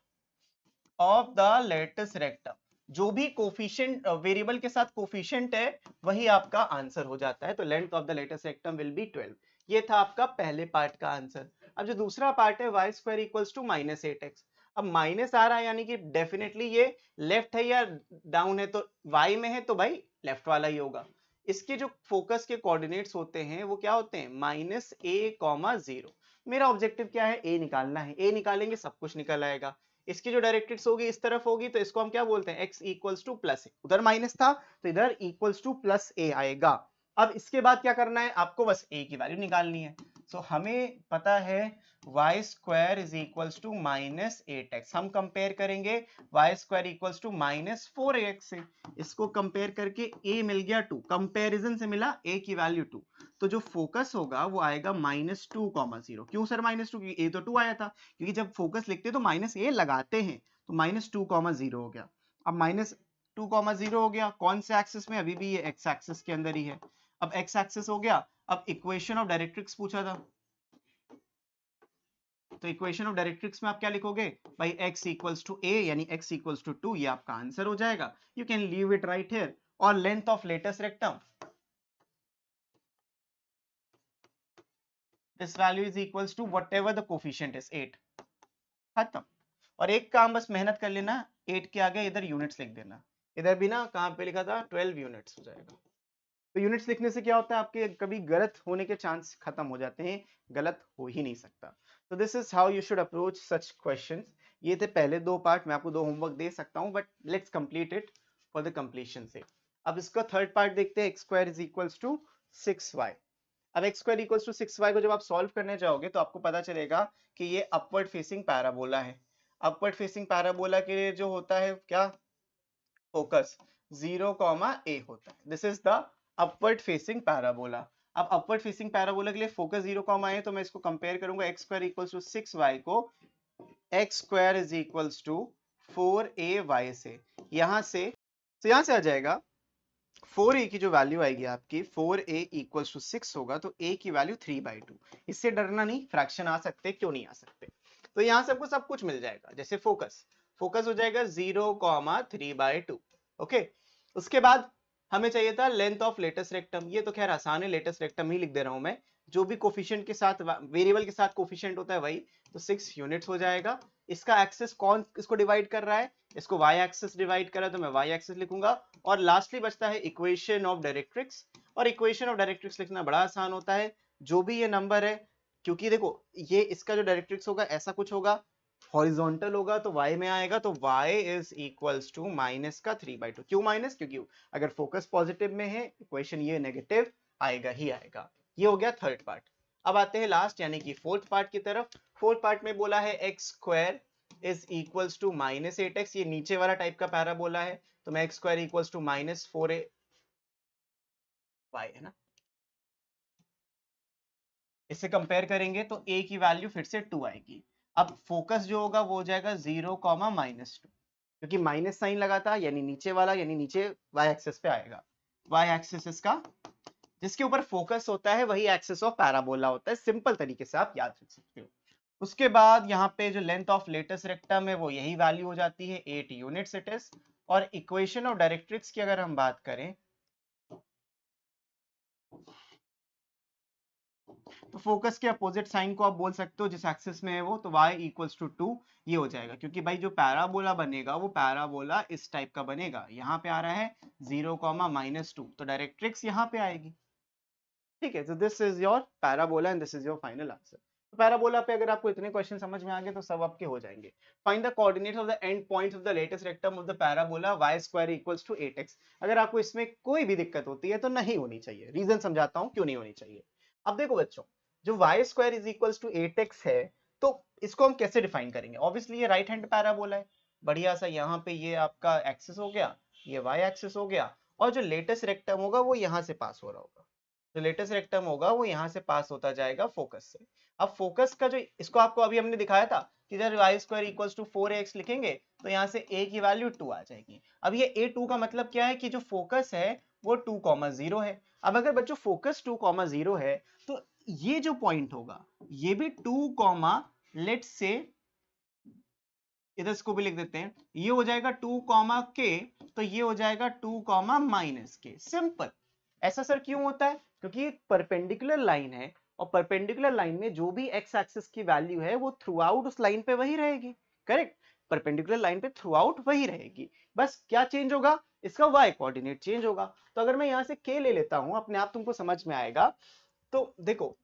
of the latus rectum, जो भी कोफिशिएंट वेरिएबल के साथ कोफिशिएंट है वही आपका आंसर हो जाता है। तो length of the latus rectum will be 12। ये था आपका पहले पार्ट का आंसर। अब जो दूसरा पार्ट है y square equals to -8x। अब माइनस आ रहा है यानी कि डेफिनेटली ये लेफ्ट है या डाउन है, तो y में है तो भाई लेफ्ट वाला ही होगा। इसके जो फोकस के कोऑर्डिनेट्स होते हैं वो क्या होते हैं, -a,0। मेरा ऑब्जेक्टिव क्या है, a निकालना है। a निकालेंगे सब कुछ निकल आएगा। इसकी जो डायरेक्ट्रिक्स होगी इस तरफ होगी, तो इसको हम क्या बोलते हैं, x इक्वल्स टू प्लस ए। उधर माइनस था तो इधर इक्वल्स टू प्लस ए आएगा। अब इसके बाद क्या करना है, आपको बस a की वैल्यू निकालनी है। सो हमें पता है y square is equals to -8x। हम कंपेयर करेंगे y square equals to -4ax से। इसको कंपेयर करके a मिल गया 2, कंपैरिजन से मिला a की वैल्यू 2। तो जो फोकस होगा वो आएगा -2,0। क्यों सर -2, क्योंकि a तो 2 आया था, क्योंकि जब फोकस लिखते हैं तो -a लगाते हैं। तो -2,0 हो गया। अब -2,0 हो गया, कौन से एक्सिस में, अभी भी ये x एक्सिस के अंदर ही है। अब x एक्सिस हो गया। अब इक्वेशन ऑफ डायरेक्ट्रिक्स पूछा था, तो इक्वेशन ऑफ डायरेक्ट्रिक्स में आप क्या लिखोगे भाई, x इक्वल्स टू a यानी x इक्वल्स टू 2, ये आपका आंसर हो जाएगा। You can leave it right here. और length of latest rectum, this value is equals to whatever the coefficient is 8, खत्म। और एक काम बस मेहनत कर लेना, 8 के आगे इधर यूनिट्स लिख देना। इधर भी ना कहाँ पे लिखा था, 12 यूनिट्स हो जाएगा। तो यूनिट्स लिखने से क्या होता है, आपके कभी गलत होने के चांस खत्म हो जाते हैं, गलत हो ही नहीं सकता। तो this is how you should approach such questions. ये थे पहले दो पार्ट, मैं आपको 2 होमवर्क दे सकता हूँ, but let's complete it for the completion से। अब इसका थर्ड पार्ट देखते हैं, x square is equals to 6y। अब x square equals to 6y को जब आप सॉल्व करने जाओगे तो आपको पता चलेगा कि ये अपवर्ड फेसिंग पैराबोला है। अपवर्ड फेसिंग पैराबोला के लिए जो होता है क्या, फोकस 0, a होता है। This is the upward facing parabola. अब अपवर्ड फेसिंग पैराबोला के लिए फोकस 0, a तो मैं इसको कंपेयर करूंगा x square equals to 6y को x square is equals to 4ay से। यहां से तो यहां से आ जाएगा 4a की जो वैल्यू आएगी आपकी, 4a इक्वल्स टू 6 होगा तो a की वैल्यू 3/2। इससे डरना नहीं, फ्रैक्शन आ सकते, क्यों नहीं आ सकते। तो यहां से आपको सब कुछ मिल जाएगा। जैसे फोकस हो जाएगा 0, 3/2। ओके, उसके बाद हमें चाहिए था लेंथ ऑफ लेटेस्ट रेक्टम। ये तो खैर आसान है, लेटेस्ट रेक्टम ही लिख दे रहा हूं मैं। जो भी कोफिशिएंट के साथ, वेरिएबल के साथ कोफिशिएंट होता है वही, तो 6 यूनिट्स हो जाएगा। इसका एक्सिस कौन इसको डिवाइड कर रहा है, इसको y एक्सिस डिवाइड कर रहा है, तो मैं y एक्सिस लिखूंगा। और लास्टली बचता है इक्वेशन ऑफ डायरेक्ट्रिक्स। और इक्वेशन ऑफ डायरेक्ट्रिक्स लिखना बड़ा आसान होता है, जो भी ये नंबर है क्योंकि देखो ये इसका जो डायरेक्ट्रिक्स होगा ऐसा कुछ होगा, हॉरिजॉन्टल होगा तो y में आएगा, तो y is equals to minus का 3/2। क्यों माइनस? क्योंकि अगर फोकस पॉजिटिव में है इक्वेशन ये नेगेटिव आएगा ही आएगा। ये हो गया थर्ड पार्ट। अब आते हैं लास्ट यानी कि फोर्थ पार्ट की तरफ। फोर्थ पार्ट में बोला है x square is equals to -8x, ये नीचे वाला टाइप का पैराबोला है, तो मैं x square equals to -4ay है ना, इससे कंपेयर करेंगे तो a की वैल्यू फिर से 2 आएगी। अब फोकस जो होगा वो हो जाएगा 0, -2, क्योंकि माइनस साइन लगा था यानी नीचे वाला, यानी नीचे y एक्सिस पे आएगा। y एक्सिस इसका जिसके ऊपर फोकस होता है वही एक्सिस ऑफ पैराबोला होता है, सिंपल तरीके से आप याद रख सकते हो। उसके बाद यहाँ पे जो लेंथ ऑफ लेटेस्ट रेक्टम है वो यही वैल्यू हो जाती है 8 यूनिट्स इट इज। और इक्वेशन ऑफ डायरेक्ट्रिक्स की अगर हम बात करें तो फोकस के अपोजिट साइन को आप बोल सकते हो जिस एक्सिस में है वो, तो y इक्वल्स टू 2 ये हो जाएगा, क्योंकि भाई जो पैराबोला बनेगा वो पैराबोला इस टाइप का बनेगा। यहाँ पे आ रहा है 0, -2, तो डायरेक्ट्रिक्स यहाँ पे आएगी। ठीक है, तो this is your parabola and this is your final answer. तो पैराबोला पे अगर आपको इतने क्वेश्चन समझ में आ गए तो सब आपके हो जाएंगे। Find the coordinates of the end points of the latest rectum of the parabola y square equals to 8x। अगर आपको इसमें कोई भी दिक्कत होती है तो नहीं होनी चाहिए, रीजन समझाता हूं क्यों नहीं होनी चाहिए। अब देखो बच्चों, जो y square is equals to 8x है, तो इसको हम कैसे डिफाइन करेंगे? ऑब्वियसली ये राइट हैंड पैराबोला है, बढ़िया सा, यहाँ पे ये आपका एक्सिस हो गया, ये y एक्सिस हो गया, और जो लेटेस्ट रेक्टम होगा वो यहाँ से पास हो रहा होगा। जो लेटेस्ट रेक्टम होगा वो यहाँ से पास होता जाएगा फोकस से। अब फोकस का जो, इसको आपको अभी हमने दिखाया था कि जब y square equals to 4ax लिखेंगे तो यहाँ से a की वैल्यू 2 आ जाएगी। अब ये a2 का मतलब क्या है कि जो फोकस है वो 2,0 है। अब अगर बच्चों फोकस 2,0 है तो ये जो पॉइंट होगा ये भी 2, लेट्स से इधर इसको भी लिख देते हैं, ये हो जाएगा 2, तो ये हो जाएगा 2, -k। सिंपल। ऐसा सर क्यों होता है? क्योंकि एक परपेंडिकुलर लाइन है और परपेंडिकुलर लाइन में जो भी एक्स एक्सिस की वैल्यू है वो थ्रू आउट उस लाइन पे वही रहेगी। करेक्ट, परपेंडिकुलर लाइन पे थ्रू आउट वही रहेगी, बस क्या चेंज होगा? इसका y कोऑर्डिनेट चेंज होगा। तो अगर मैं यहाँ से k ले लेता हूं, अपने आप तुमको समझ में आएगा। तो देखो,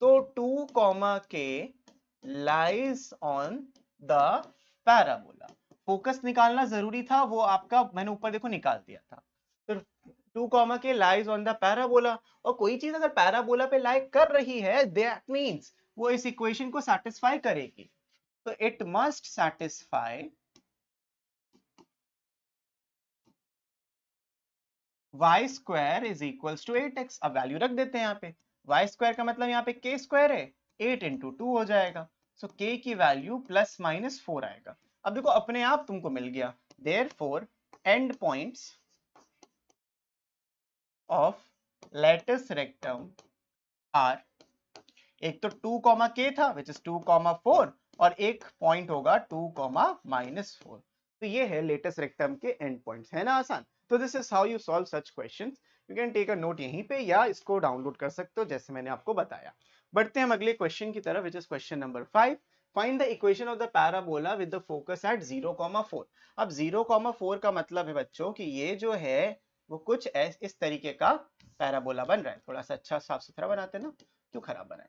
तो 2, k lies on the parabola. Focus निकालना जरूरी था, वो आपका मैंने ऊपर देखो निकाल दिया था। तो 2, k lies on the parabola, और कोई चीज अगर पैराबोला पे लाई कर रही है दैट मींस वो इस इक्वेशन को सैटिस्फाई करेगी। तो it must satisfy y square is equals to 8x। अब वैल्यू रख देते हैं यहाँ पे, y स्क्वायर का मतलब यहाँ पे k स्क्वायर है, 8 इंटू 2 हो जाएगा, सो k की वैल्यू +-4 आएगा। अब देखो अपने आप तुमको मिल गया, therefore end points of latest rectum are, एक तो 2, k था विच इज 2, 4, और एक पॉइंट होगा 2, -4। तो ये है लेटेस्ट रेक्टम के एंड पॉइंट्स, है ना आसान? तो this is how you solve such questions. You can take a note यहीं पे या इसको डाउनलोड कर सकते हो जैसे मैंने आपको बताया। बढ़ते हैं हम अगले क्वेश्चन की तरफ, which is question number 5। Find the equation of the parabola with the focus at 0, 4। अब 0, 4 का मतलब है बच्चों कि ये जो है वो कुछ इस तरीके का पैराबोला बन रहा है। थोड़ा सा अच्छा साफ सुथरा बनाते ना, क्यों खराब बनाए।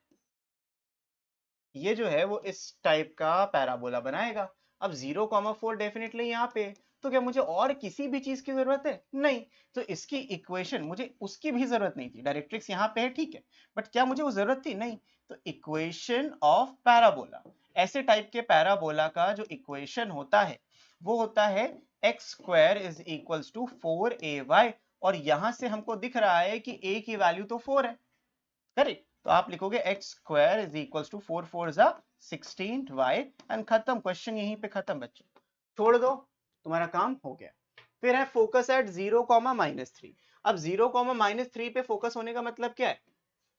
ये जो है वो इस टाइप का पैराबोला बनाएगा। अब 0, 4 डेफिनेटली यहाँ पे, तो क्या मुझे और किसी भी चीज की जरूरत है? नहीं। तो इसकी इक्वेशन मुझे उसकी भी जरूरत नहीं थी, डायरेक्ट्रिक्स यहाँ पे है ठीक है, बट क्या मुझे वो जरूरत थी? नहीं। तो इक्वेशन ऑफ पैराबोला, ऐसे टाइप के पैराबोला का जो इक्वेशन होता है वो होता है x square is equals to 4ay, और यहां से हमको दिख रहा है कि a की वैल्यू तो 4 है। करेक्ट, तो आप लिखोगे x square is equals to 4, 4 जा 16y, एंड खत्म, क्वेश्चन यहीं पे खत्म बच्चों, छोड़ दो, तुम्हारा काम हो गया। फिर है फोकस एट 0, -3। अब 0, -3 पे फोकस होने का मतलब क्या है?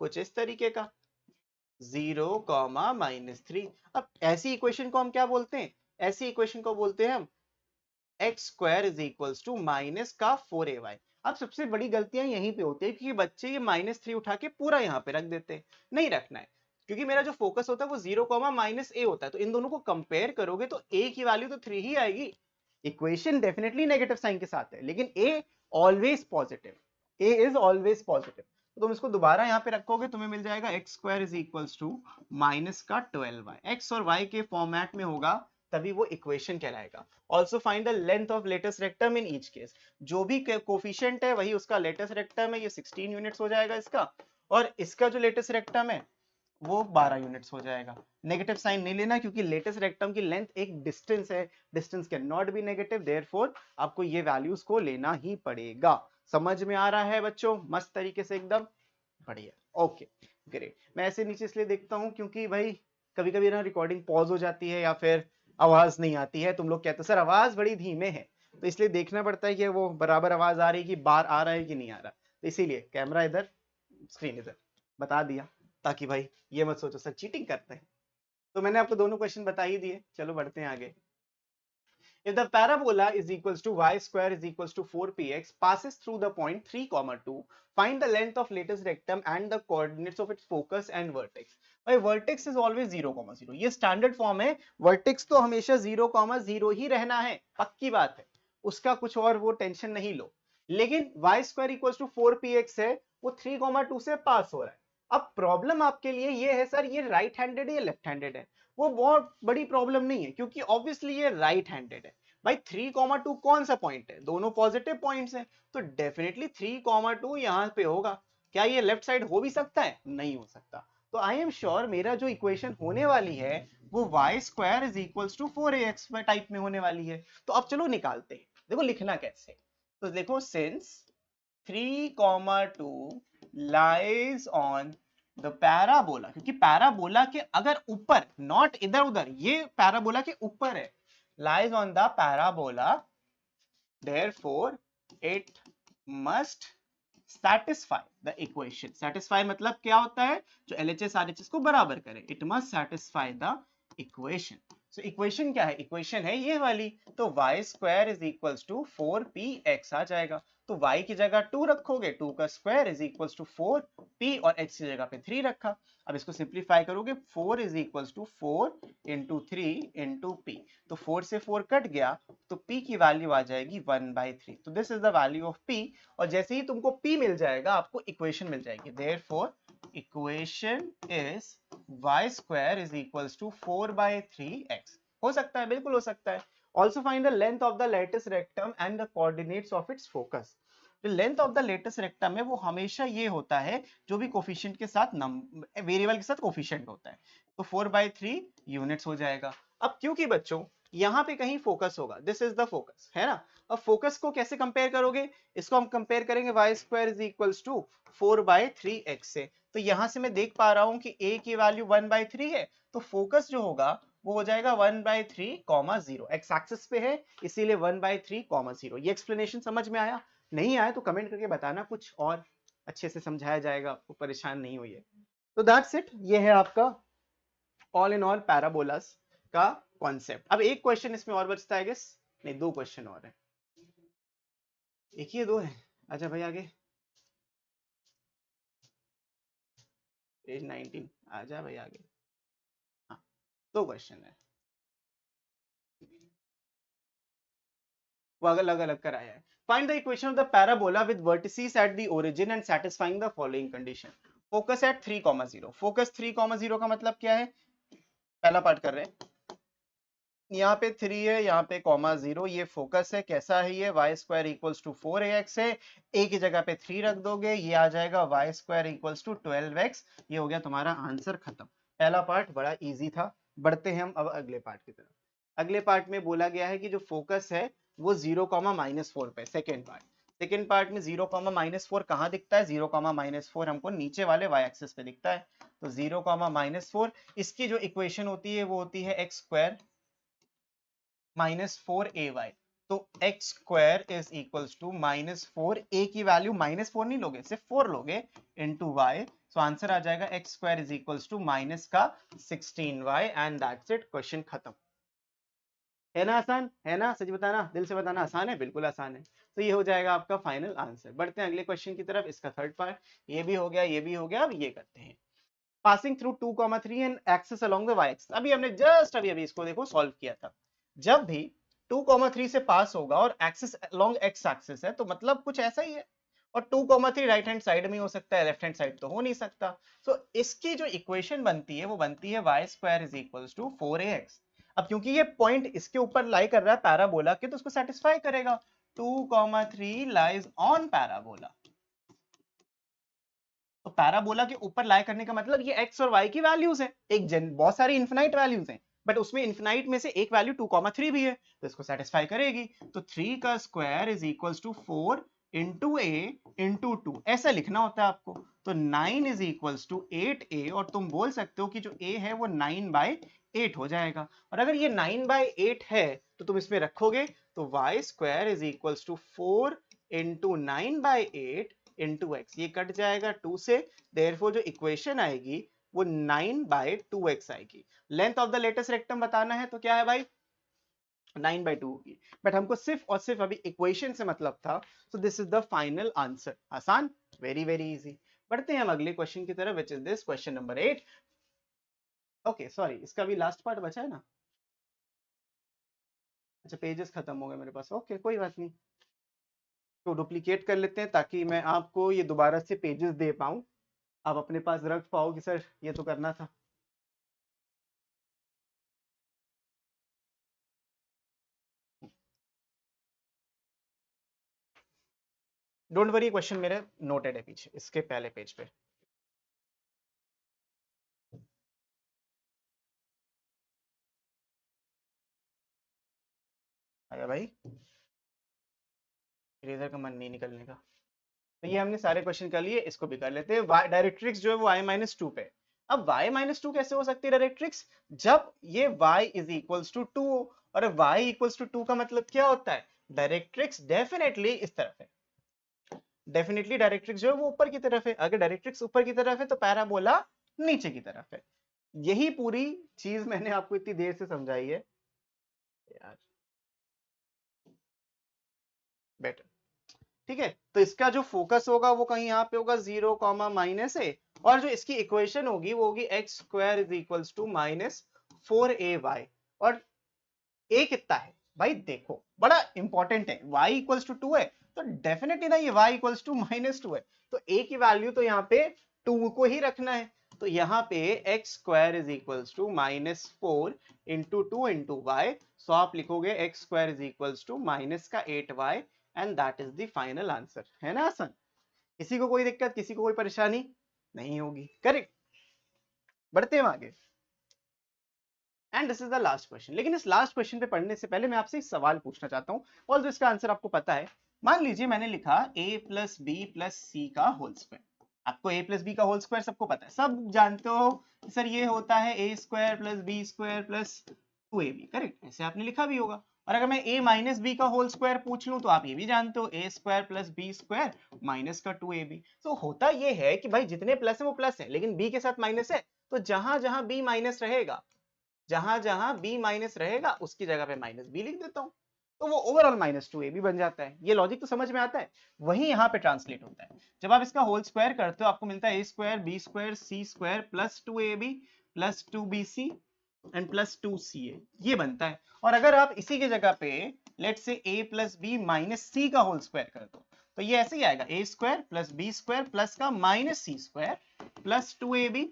कुछ इस तरीके का 0, -3। अब ऐसी इक्वेशन को हम क्या बोलते हैं? ऐसी इक्वेशन को बोलते हैं हम x square is equals to minus का 4ay। अब सबसे बड़ी गलतियां यहीं पे होती है कि बच्चे ये -3 उठा के पूरा यहाँ पे रख देते हैं, नहीं रखना है, क्योंकि मेरा जो फोकस होता है वो 0, -a होता है। तो इन दोनों को कंपेयर करोगे तो a की वैल्यू तो 3 ही आएगी। इक्वेशन डेफिनेटली नेगेटिव साइन के साथ है लेकिन a always positive, a is always positive. तो तुम इसको दोबारा यहाँ पे रखोगे, तुम्हें मिल जाएगा x square is equals to minus का 12y। एक्स और y के फॉर्मेट में होगा तभी वो इक्वेशन कहलाएगा। Also find the length of latus rectum in each case. जो भी कोफिशिएंट है वही उसका लेटेस्ट रेक्टम है, ये 16 यूनिट्स हो जाएगा इसका, और इसका जो लेटेस्ट रेक्टम है वो 12 यूनिट्स हो जाएगा। नेगेटिव साइन नहीं लेना क्योंकि लेटेस्ट रेक्टम की लेंथ एक डिस्टेंस है, distance can not be negative, therefore आपको ये वैल्यूज को लेना ही पड़ेगा। समझ में आ रहा है बच्चों? मस्त तरीके से एकदम बढ़िया। Okay great. मैं ऐसे नीचे इसलिए देखता हूँ क्योंकि भाई कभी कभी ना रिकॉर्डिंग पॉज हो जाती है या फिर आवाज नहीं आती है, तुम लोग कहते हो सर आवाज बड़ी धीमे है, तो इसलिए देखना पड़ता है कि वो बराबर आवाज आ रही है कि बार आ रहा है कि नहीं आ रहा, तो इसीलिए कैमरा इधर, स्क्रीन इधर, बता दिया ताकि भाई ये मत सोचो सर चीटिंग करते हैं। तो मैंने आपको दोनों क्वेश्चन बता ही दिए, चलो बढ़ते हैं आगे। If the parabola is equals to y square is equals to 4px passes through the point 3, 2, find the length of latest rectum and the coordinates of its focus and vertex. भाई vertex is always 0, 0, ये standard form है, vertex तो हमेशा 0, 0 ही रहना है, पक्की बात है, उसका कुछ और वो टेंशन नहीं लो। लेकिन y square equals to 4px है, वो 3, 2 से पास हो रहा है। अब प्रॉब्लम आपके लिए ये है सर ये राइट हैंडेड है या लेफ्ट हैंडेड है, वो बहुत बड़ी प्रॉब्लम नहीं है क्योंकि ऑब्वियसली ये राइट हैंडेड है। भाई 3, 2 कौन सा पॉइंट है, दोनों पॉजिटिव पॉइंट्स हैं, तो डेफिनेटली 3, 2 यहाँ पे होगा। क्या ये लेफ्ट साइड हो भी सकता है? नहीं हो सकता। तो आई एम श्योर मेरा जो इक्वेशन होने वाली है वो y square is equals to 4ax type में होने वाली है। तो अब चलो निकालते हैं, देखो लिखना कैसे। तो देखो since 3, 2 lies on the parabola, क्योंकि पैराबोला के अगर ऊपर, नॉट इधर उधर, ये पैराबोला के ऊपर है, lies on the parabola, therefore it must satisfy the equation। satisfy मतलब क्या होता है, जो LHS RHS को बराबर करे, it must satisfy the equation। so equation क्या है, equation है ये वाली, तो y square is equals to 4px आ जाएगा। तो y की जगह 2 रखोगे, 2 का square is equals to 4p, और x की जगह पे 3 रखा। अब इसको सिंप्लीफाई करोगे, 4 is equals to 4 into 3 into p, तो 4 से 4 कट गया, तो p की वैल्यू आ जाएगी 1/3। तो this is the value of p, और जैसे ही तुमको p मिल जाएगा आपको इक्वेशन मिल जाएगी। Therefore equation is y square is equals to 4/3x। हो सकता है, बिल्कुल हो सकता है। Also find the length of the lattice rectum and the coordinates of its focus। जो length of the latus rectum है वो हमेशा ये होता है जो भी कोफिशिएंट के साथ वेरिएबल के साथ कोफिशिएंट होता है, तो 4/3 यूनिट्स हो जाएगा। अब क्योंकि बच्चों यहाँ पे कहीं फोकस होगा, दिस इज द फोकस है ना। अब फोकस को कैसे कंपेयर करोगे, इसको हम कंपेयर करेंगे y square is equals to 4/3x से। तो यहां से मैं देख पा रहा हूं कि a की वैल्यू 1/3 है, तो फोकस जो होगा वो हो जाएगा 1/3, 0, एक्स एक्सिस पे है इसीलिए 1/3, 0। ये एक्सप्लेनेशन समझ में आया? नहीं आया तो कमेंट करके बताना, कुछ और अच्छे से समझाया जाएगा, आपको परेशान नहीं होइए। तो दैट्स इट, ये है आपका ऑल इन ऑल पैराबोलास का कॉन्सेप्ट। अब एक क्वेश्चन इसमें और बचता है, गेस नहीं, 2 क्वेश्चन और है, एक ही 2 है। अच्छा भाई आगे पेज 19 आजा भाई आगे। हाँ 2 क्वेश्चन है, वो अलग अलग कराया है। Find the equation of the parabola with vertices at the origin and satisfying the following condition. Focus at 3, 0। Focus 3, 0 का मतलब क्या है, पहला पार्ट कर रहे हैं, यहाँ पे 3 है, यहाँ पे 0, ये फोकस है। कैसा है ये, y square equals to 4ax है, a की जगह पे 3 रख दोगे, ये आ जाएगा y square equals to 12x। ये हो गया तुम्हारा आंसर, खत्म। पहला पार्ट बड़ा इजी था। बढ़ते हैं हम अब अगले पार्ट की तरफ। अगले पार्ट में बोला गया है कि जो फोकस है वो 0, -4 पे। सेकेंड पार्ट में 0, -4 कहाँ दिखता है, 0, -4 हमको नीचे वाले y एक्सिस पे दिखता है। तो 0, -4, इसकी जो इक्वेशन होती है वो होती है x स्क्वायर -4ay। तो x square is equals to -4, a की वैल्यू -4 नहीं लोगे, सिर्फ 4 लोगे, इंटू वाई। सो आंसर आ जाएगा x square is equals to -16y, and that's it, question खत्म। है ना आसान, है ना, सच बताना, दिल से बताना, आसान है, बिल्कुल आसान है। तो ये हो जाएगा आपका फाइनल आंसर। बढ़ते हैं अगले क्वेश्चन की तरफ, इसका थर्ड पार्ट, ये भी हो गया, ये भी हो गया। अब ये करते हैं, passing through 2, 3 and axis along the y axis. अभी हमने जस्ट अभी इसको देखो सॉल्व किया था। जब भी 2, 3 से पास होगा और एक्सिस अलोंग एक्स एक्सिस है, तो मतलब कुछ ऐसा ही है, और 2,3 राइट हैंड साइड में हो सकता है, लेफ्ट हैंड साइड तो हो नहीं सकता। सो इसकी जो इक्वेशन बनती है वो बनती है y square is equals to 4ax। अब क्योंकि ये पॉइंट इसके ऊपर लाई कर रहा है पैराबोला के, तो उसको सेटिस्फाई करेगा। 2,3 लाइज ऑन पैराबोला। तो पैराबोला के ऊपर लाई करने का मतलब ये x और y की वैल्यूज है, बहुत सारी इनफिनाइट वैल्यूज हैं, बट उसमें इनफिनाइट में से एक वैल्यू 2,3 भी है, तो इसको सेटिस्फाई करेगी। तो 3 का square is equals to 4 into a into 2, ऐसा लिखना होता है आपको। तो 9 इज इक्वल्स टू 8a, और तुम बोल सकते हो कि जो a है वो 9/8 हो जाएगा। और अगर ये 9/8 है तो तुम इसमें रखोगे तो y square is equals to 4 into 9/8 into x, ये कट जाएगा 2 से, देयरफॉर जो इक्वेशन आएगी वो 9/2x आएगी। Length of the latus rectum बताना है तो क्या है भाई, 9/2 होगी। बट हमको सिर्फ और सिर्फ अभी इक्वेशन से मतलब था, सो this is the final answer. आसान, वेरी वेरी इजी। बढ़ते हैं हम अगले क्वेश्चन की तरफ, which is this question number 8। Okay sorry, इसका भी लास्ट पार्ट बचा है ना। अच्छा, पेजेस खत्म हो गए मेरे पास, ओके कोई बात नहीं। तो डुप्लीकेट कर लेते हैं ताकि मैं आपको ये दोबारा से पेजेस दे पाऊं, आप अपने पास रख पाओ कि सर ये तो करना था। डोंट वरी, क्वेश्चन मेरे नोटेड है पीछे इसके पहले पेज पे। आया भाई, इरेजर का मन नहीं निकलने का। तो ये हमने सारे क्वेश्चन कर लिए, इसको भी कर लेते हैं। डायरेक्ट्रिक्स जो है वो y-2 पे। अब y-2 कैसे हो सकती है डायरेक्ट्रिक्स, जब ये y इज इक्वल्स टू 2, और y इक्वल्स टू 2 का मतलब क्या होता है, डायरेक्ट्रिक्स डेफिनेटली इस तरफ है। डेफिनेटली डायरेक्ट्रिक्स जो है वो ऊपर की तरफ है। अगर डायरेक्ट्रिक्स ऊपर की तरफ है तो पैराबोला नीचे की तरफ है। यही पूरी चीज मैंने आपको इतनी देर से समझाई है यार, बेटर। ठीक है, तो इसका जो फोकस होगा वो कहीं यहाँ पे होगा 0, -a, और जो इसकी इक्वेशन होगी वो होगी x square is equals to -4ay। और a कितना है भाई, देखो बड़ा इंपॉर्टेंट है, y इक्वल्स टू 2 है तो डेफिनेटली ना ये y इक्वल्स टू -2 है, तो a की वैल्यू तो यहाँ पे 2 को ही रखना है। तो यहाँ पे x square is equals to -4 into 2 into y, so आप लिखोगे x square is equals to -8y, and that is the final answer. है ना आसान, किसी को कोई दिक्कत, किसी को कोई परेशानी नहीं होगी, करेक्ट। बढ़ते हैं आगे, and this is the last question. लेकिन इस लास्ट क्वेश्चन पे पढ़ने से पहले मैं आपसे एक सवाल पूछना चाहता हूँ, और जो इसका आंसर आपको पता है। मान लीजिए मैंने लिखा a प्लस बी प्लस सी का होल स्क्वायर। आपको a प्लस बी का होल स्क्वायर सबको पता है, सब जानते हो सर ये होता है a square plus b square plus 2ab, correct, ऐसे आपने लिखा भी होगा। और अगर मैं a माइनस बी का होल स्क्वायर पूछ लूं तो आप ये भी जानते हो a square plus b square minus का 2ab। तो होता ये है कि भाई जितने प्लस है वो प्लस है, लेकिन b के साथ माइनस है, तो जहां जहां b माइनस रहेगा, जहां जहां b माइनस रहेगा उसकी जगह पे माइनस बी लिख देता हूं, तो वो ओवरऑल -2ab बन जाता है। ये लॉजिक तो समझ में आता है, वही यहाँ पे ट्रांसलेट होता है। जब आप इसका होल स्क्वायर करते हो आपको मिलता है a square b square c square plus 2ab plus 2bc and plus 2ca, ये बनता है। और अगर आप इसी की जगह पे लेट से a plus B minus c का होल स्क्वायर कर दो, तो ये ऐसे ही आएगा a square plus b square plus का minus c square plus 2ab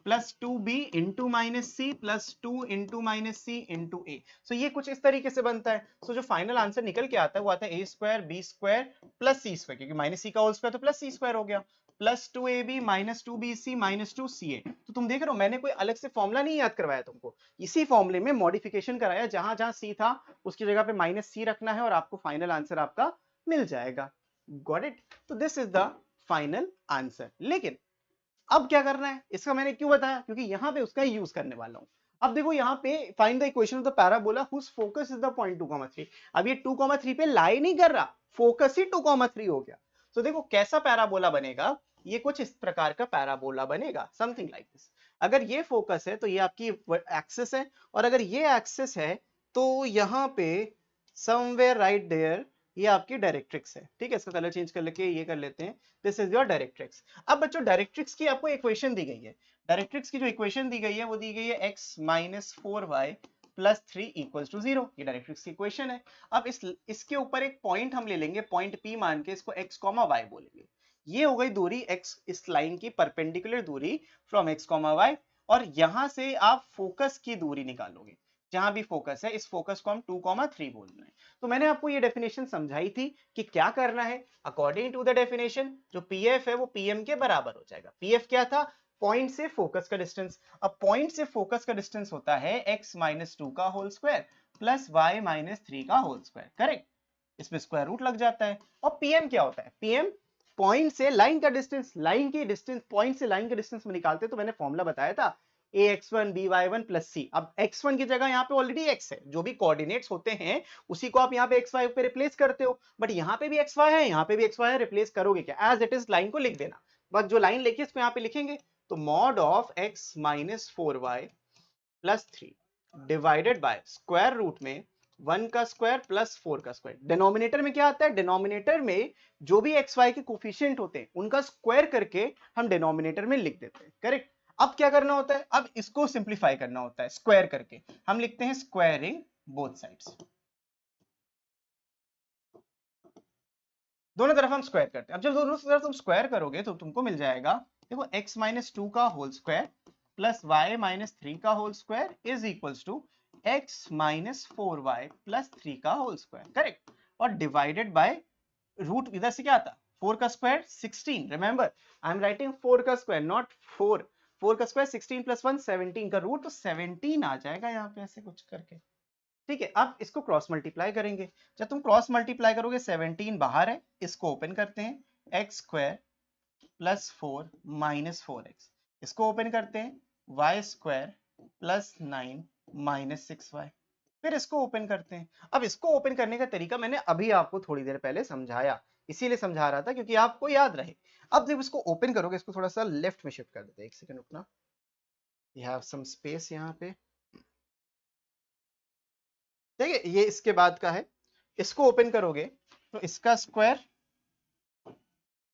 plus 2b into minus c plus 2 into minus c into a. So ये कुछ इस तरीके से बनता है। सो जो फाइनल आंसर निकल के आता है वो आता है a square b square plus c square, क्योंकि माइनस सी का होल स्क्वायर तो प्लस सी स्क्वायर हो गया, plus 2ab minus 2bc minus 2ca। तो तुम देख रहे हो मैंने कोई अलग से फॉर्मूला नहीं याद करवाया तुमको, इसी फॉर्मूले में मॉडिफिकेशन कराया, जहां जहां सी था उसकी जगह पे माइनस सी रखना है और आपको फाइनल आंसर आपका मिल जाएगा। गॉट इट, तो this is the final answer. लेकिन अब क्या करना है, इसका मैंने क्यों बताया, क्योंकि यहाँ पे उसका यूज करने वाला हूं। अब देखो यहाँ पे find the equation of the parabola whose focus is the point 2,3। अब ये 2,3 पे लाई नहीं कर रहा, फोकस ही 2,3 हो गया। तो देखो कैसा पैराबोला बनेगा, ये कुछ इस प्रकार का पैराबोला बनेगा, समथिंग लाइक दिस। अगर ये फोकस है तो ये आपकी एक्सिस है, और अगर ये एक्सिस है तो यहाँ पे समवेयर राइट देयर ये आपकी डायरेक्ट्रिक्स है। ठीक है, इसका कलर चेंज कर लेके ये कर लेते हैं, दिस इज योर डायरेक्ट्रिक्स। अब बच्चों डायरेक्ट्रिक्स की आपको इक्वेशन दी गई है, डायरेक्ट्रिक्स की जो इक्वेशन दी गई है वो दी गई है x -4y plus 3 equals to 0। ये डायरेक्ट्रिक्स की इक्वेशन है। अब इसके ऊपर एक पॉइंट हम ले लेंगे, पॉइंट P मान के इसको x, y बोलेंगे। ये हो गई दूरी x, इस लाइन की परपेंडिकुलर दूरी फ्रॉम x, y। और यहां से आप फोकस की दूरी निकालोगे, जहां भी फोकस है, इस फोकस को हम 2, 3 बोल रहे हैं। तो मैंने आपको ये डेफिनेशन समझाई थी कि क्या करना है। अकॉर्डिंग टू द डेफिनेशन जो पीएफ है वो पीएम के बराबर हो जाएगा। पीएफ क्या था? पॉइंट से फोकस का डिस्टेंस। अब पॉइंट से फोकस का डिस्टेंस होता है x माइनस 2 का whole square plus y minus 3 का होल स्क्वायर, करेक्ट। इसमें स्क्वायर रूट लग जाता है। और पीएम क्या होता है? पीएम पॉइंट से लाइन का डिस्टेंस, लाइन की डिस्टेंस, पॉइंट से लाइन का डिस्टेंस में निकालते तो मैंने फॉर्मूला बताया था ax1 by1 प्लस c। अब x1 की जगह यहाँ पे ऑलरेडी x है, जो भी कोऑर्डिनेट्स होते हैं उसी को आप यहाँ पे xy पे रिप्लेस करते हो, बट यहाँ पे भी xy है, यहाँ पे भी xy है, रिप्लेस करोगे क्या? एज इट इज लाइन को लिख देना, बस जो लाइन लिखी इसको यहाँ पे लिखेंगे। तो mod of x minus 4y plus 3 divided by square root में 1 का स्क्वायर प्लस 4 का स्क्वायर। डिनोमिनेटर में क्या आता है? डिनोमिनेटर में जो भी एक्स वाई के कोफिशिएंट होते हैं उनका स्क्वायर करके हम डिनोमिनेटर में लिख देते हैं, करेक्ट। अब क्या करना होता है? अब इसको सिंप्लीफाई करना होता है। स्क्वायर करके हम लिखते हैं स्क्वायरिंग बोथ साइड्स, दोनों तरफ हम स्क्वायर करते हैं। अब जब दोनों तरफ तुम स्क्वायर करोगे तो तुमको मिल जाएगा, देखो x माइनस 2 का whole square plus y minus 3 का whole square is equals to x minus 4y plus 3 का होल स्क्वायर, करेक्ट। और डिवाइडेड बाय रूट, इधर से क्या आता? 4 का square 16, remember I am writing 4 का स्क्वायर नॉट 4। 4 का स्क्वायर 16 प्लस 1 17 का रूट, तो 17 आ जाएगा यहाँ पे ऐसे कुछ करके, ठीक है। अब इसको क्रॉस मल्टीप्लाई करेंगे। जब तुम क्रॉस मल्टीप्लाई करोगे 17 बाहर है, इसको ओपन करते हैं x square plus 4 minus 4x, इसको ओपन करते हैं Y square plus 9 minus 6y, फिर इसको ओपन करते हैं। अब इसको ओपन करने का तरीका मैंने अभी आपको थोड़ी देर पहले समझाया, इसीलिए समझा रहा था क्योंकि आपको याद रहे। अब जब इसको ओपन करोगे, इसको थोड़ा सा लेफ्ट में शिफ्ट कर देते हैं, एक सेकंड रुकना, यू हैव सम स्पेस यहाँ पे, ठीक है। ये इसके बाद का है। इसको ओपन करोगे तो इसका स्क्वायर,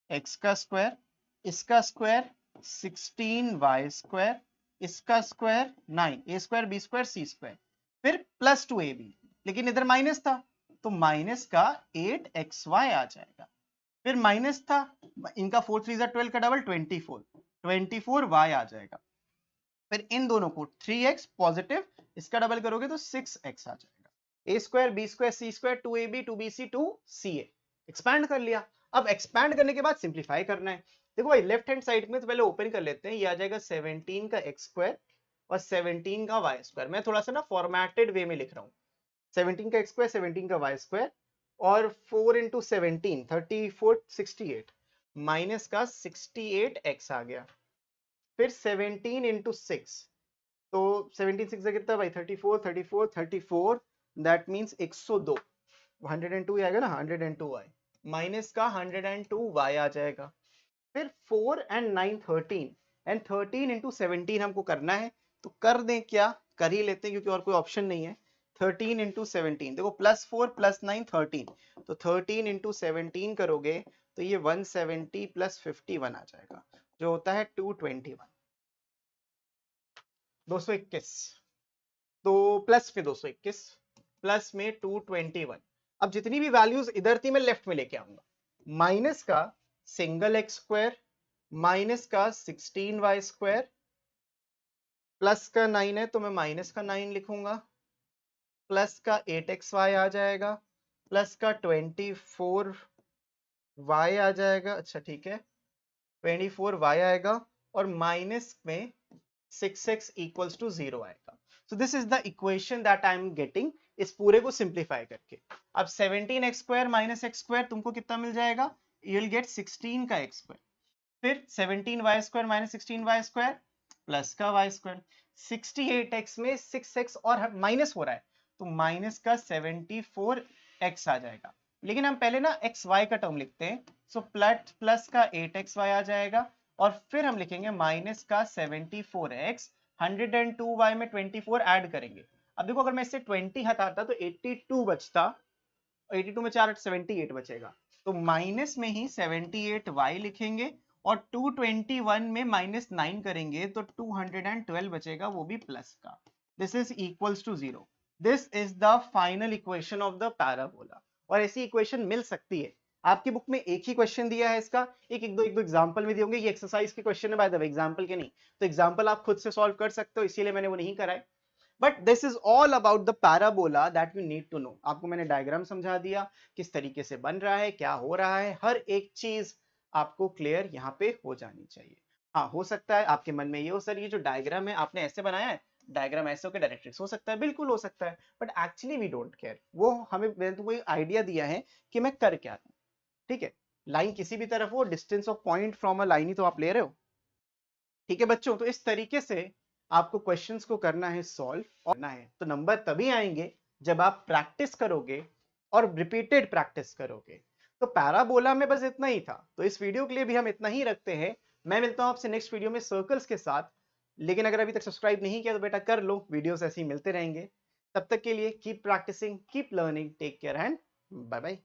x का स्क्वायर, इसका स्क्वायर 16y स्क्वायर, इसका square 9, a square b square c square, फिर प्लस 2ab, लेकिन इधर माइनस था तो माइनस का 8xy आ जाएगा। फिर माइनस था, इनका 4 3 12 का डबल 24y आ जाएगा। फिर इन दोनों को 3x पॉजिटिव, इसका डबल करोगे तो 6x आ जाएगा। a square b square c square 2ab 2bc 2ca, expand कर लिया। अब एक्सपैंड करने के बाद सिंप्लीफाई करना है। देखो भाई लेफ्ट हैंड साइड में तो पहले ओपन कर लेते हैं, ये आ जाएगा 17 का x स्क्वायर और 17 का y स्क्वायर। मैं थोड़ा सा ना फॉर्मेटेड वे में लिख रहा हूँ, 17 का x स्क्वायर 17 का y स्क्वायर और 4 इंटू 17 34 68 माइनस का 68x आ गया। फिर 17 इंटू 6, तो 17 6 से कितना भाई 34 34 34, दैट मींस 102, 102 आएगा ना, 102y माइनस का 102y आ जाएगा। फिर 4 एंड 9 13 एंड 13 इंटू 17 हमको करना है, तो कर दें क्या? कर ही लेते हैं क्योंकि और कोई ऑप्शन नहीं है। 13 इंटू 17, देखो प्लस 4 प्लस 9 13, तो 13 इंटू 17 करोगे तो ये 170 प्लस 51 आ जाएगा, जो होता है 221, 221। तो प्लस में 221 प्लस में 221। अब जितनी भी वैल्यूज इधर थी मैं लेफ्ट में लेके आऊंगा। माइनस का सिंगल एक्स स्क्वायर माइनस का 16y स्क्वायर, प्लस का 9 है तो मैं माइनस का 9 लिखूंगा, प्लस का 8xy आ जाएगा, प्लस का 24y आ जाएगा, अच्छा ठीक है 24y आएगा, और माइनस में 6x इक्वल्स टू 0 आएगा। सो this is the equation that I am getting, इस पूरे को सिंप्लीफाई करके। अब 17x square minus x square तुमको कितना मिल जाएगा? यू विल गेट 16 का x स्क्वायर, फिर 17y square minus 16y square plus का y स्क्वायर, 68x में 6x और माइनस हो रहा है तो माइनस का 74x आ जाएगा। लेकिन हम पहले ना xy का टर्म लिखते हैं, सो प्लस का 8xy आ जाएगा, और फिर हम लिखेंगे माइनस का 74x, 102y में 24 ऐड करेंगे। अब देखो अगर मैं इससे 20 हटाता तो 82 बचता, 82 में 4 78 बचेगा, तो माइनस में ही 78y लिखेंगे, और 221 में माइनस 9 करेंगे तो 212 बचेगा, वो भी प्लस का। This is equals to 0। This is the final equation of the parabola. और ऐसी इक्वेशन मिल सकती है। आपकी बुक में एक ही क्वेश्चन दिया है इसका, एक दो एग्जांपल भी दिए होंगे। ये एक्सरसाइज के क्वेश्चन है बाय द वे, एग्जांपल के नहीं। तो एग्जांपल आप खुद से सॉल्व कर सकते हो, इसीलिए मैंने वो नहीं कराए। But this is all about the parabola that you need to know. आपको मैंने डायग्राम समझा दिया, किस तरीके से बन रहा है, क्या हो रहा है, हर एक चीज आपको क्लियर यहाँ पे हो जानी चाहिए। हाँ, हो सकता है आपके मन में ये हो, सर ये जो डायग्राम है आपने ऐसे बनाया है, डायग्राम ऐसे होकर डायरेक्ट्रिक्स हो सकता है, बिल्कुल हो सकता है। But actually we don't care, वो हमें, मैंने तुमको एक आइडिया दिया है कि मैं कर क्या रहा हूँ। ठीक है, लाइन किसी भी तरफ हो, distance of point from a line ही तो आप ले रहे हो। ठीक है बच्चों, तो इस तरीके से आपको क्वेश्चंस को करना है सॉल्व और करना है। तो नंबर तभी आएंगे जब आप प्रैक्टिस करोगे और रिपीटेड प्रैक्टिस करोगे। तो पैराबोला में बस इतना ही था, तो इस वीडियो के लिए भी हम इतना ही रखते हैं। मैं मिलता हूं आपसे नेक्स्ट वीडियो में सर्कल्स के साथ। लेकिन अगर अभी तक सब्सक्राइब नहीं किया तो बेटा कर लो, वीडियोस ऐसे ही मिलते रहेंगे। तब तक के लिए keep practising, keep learning, take care and bye bye.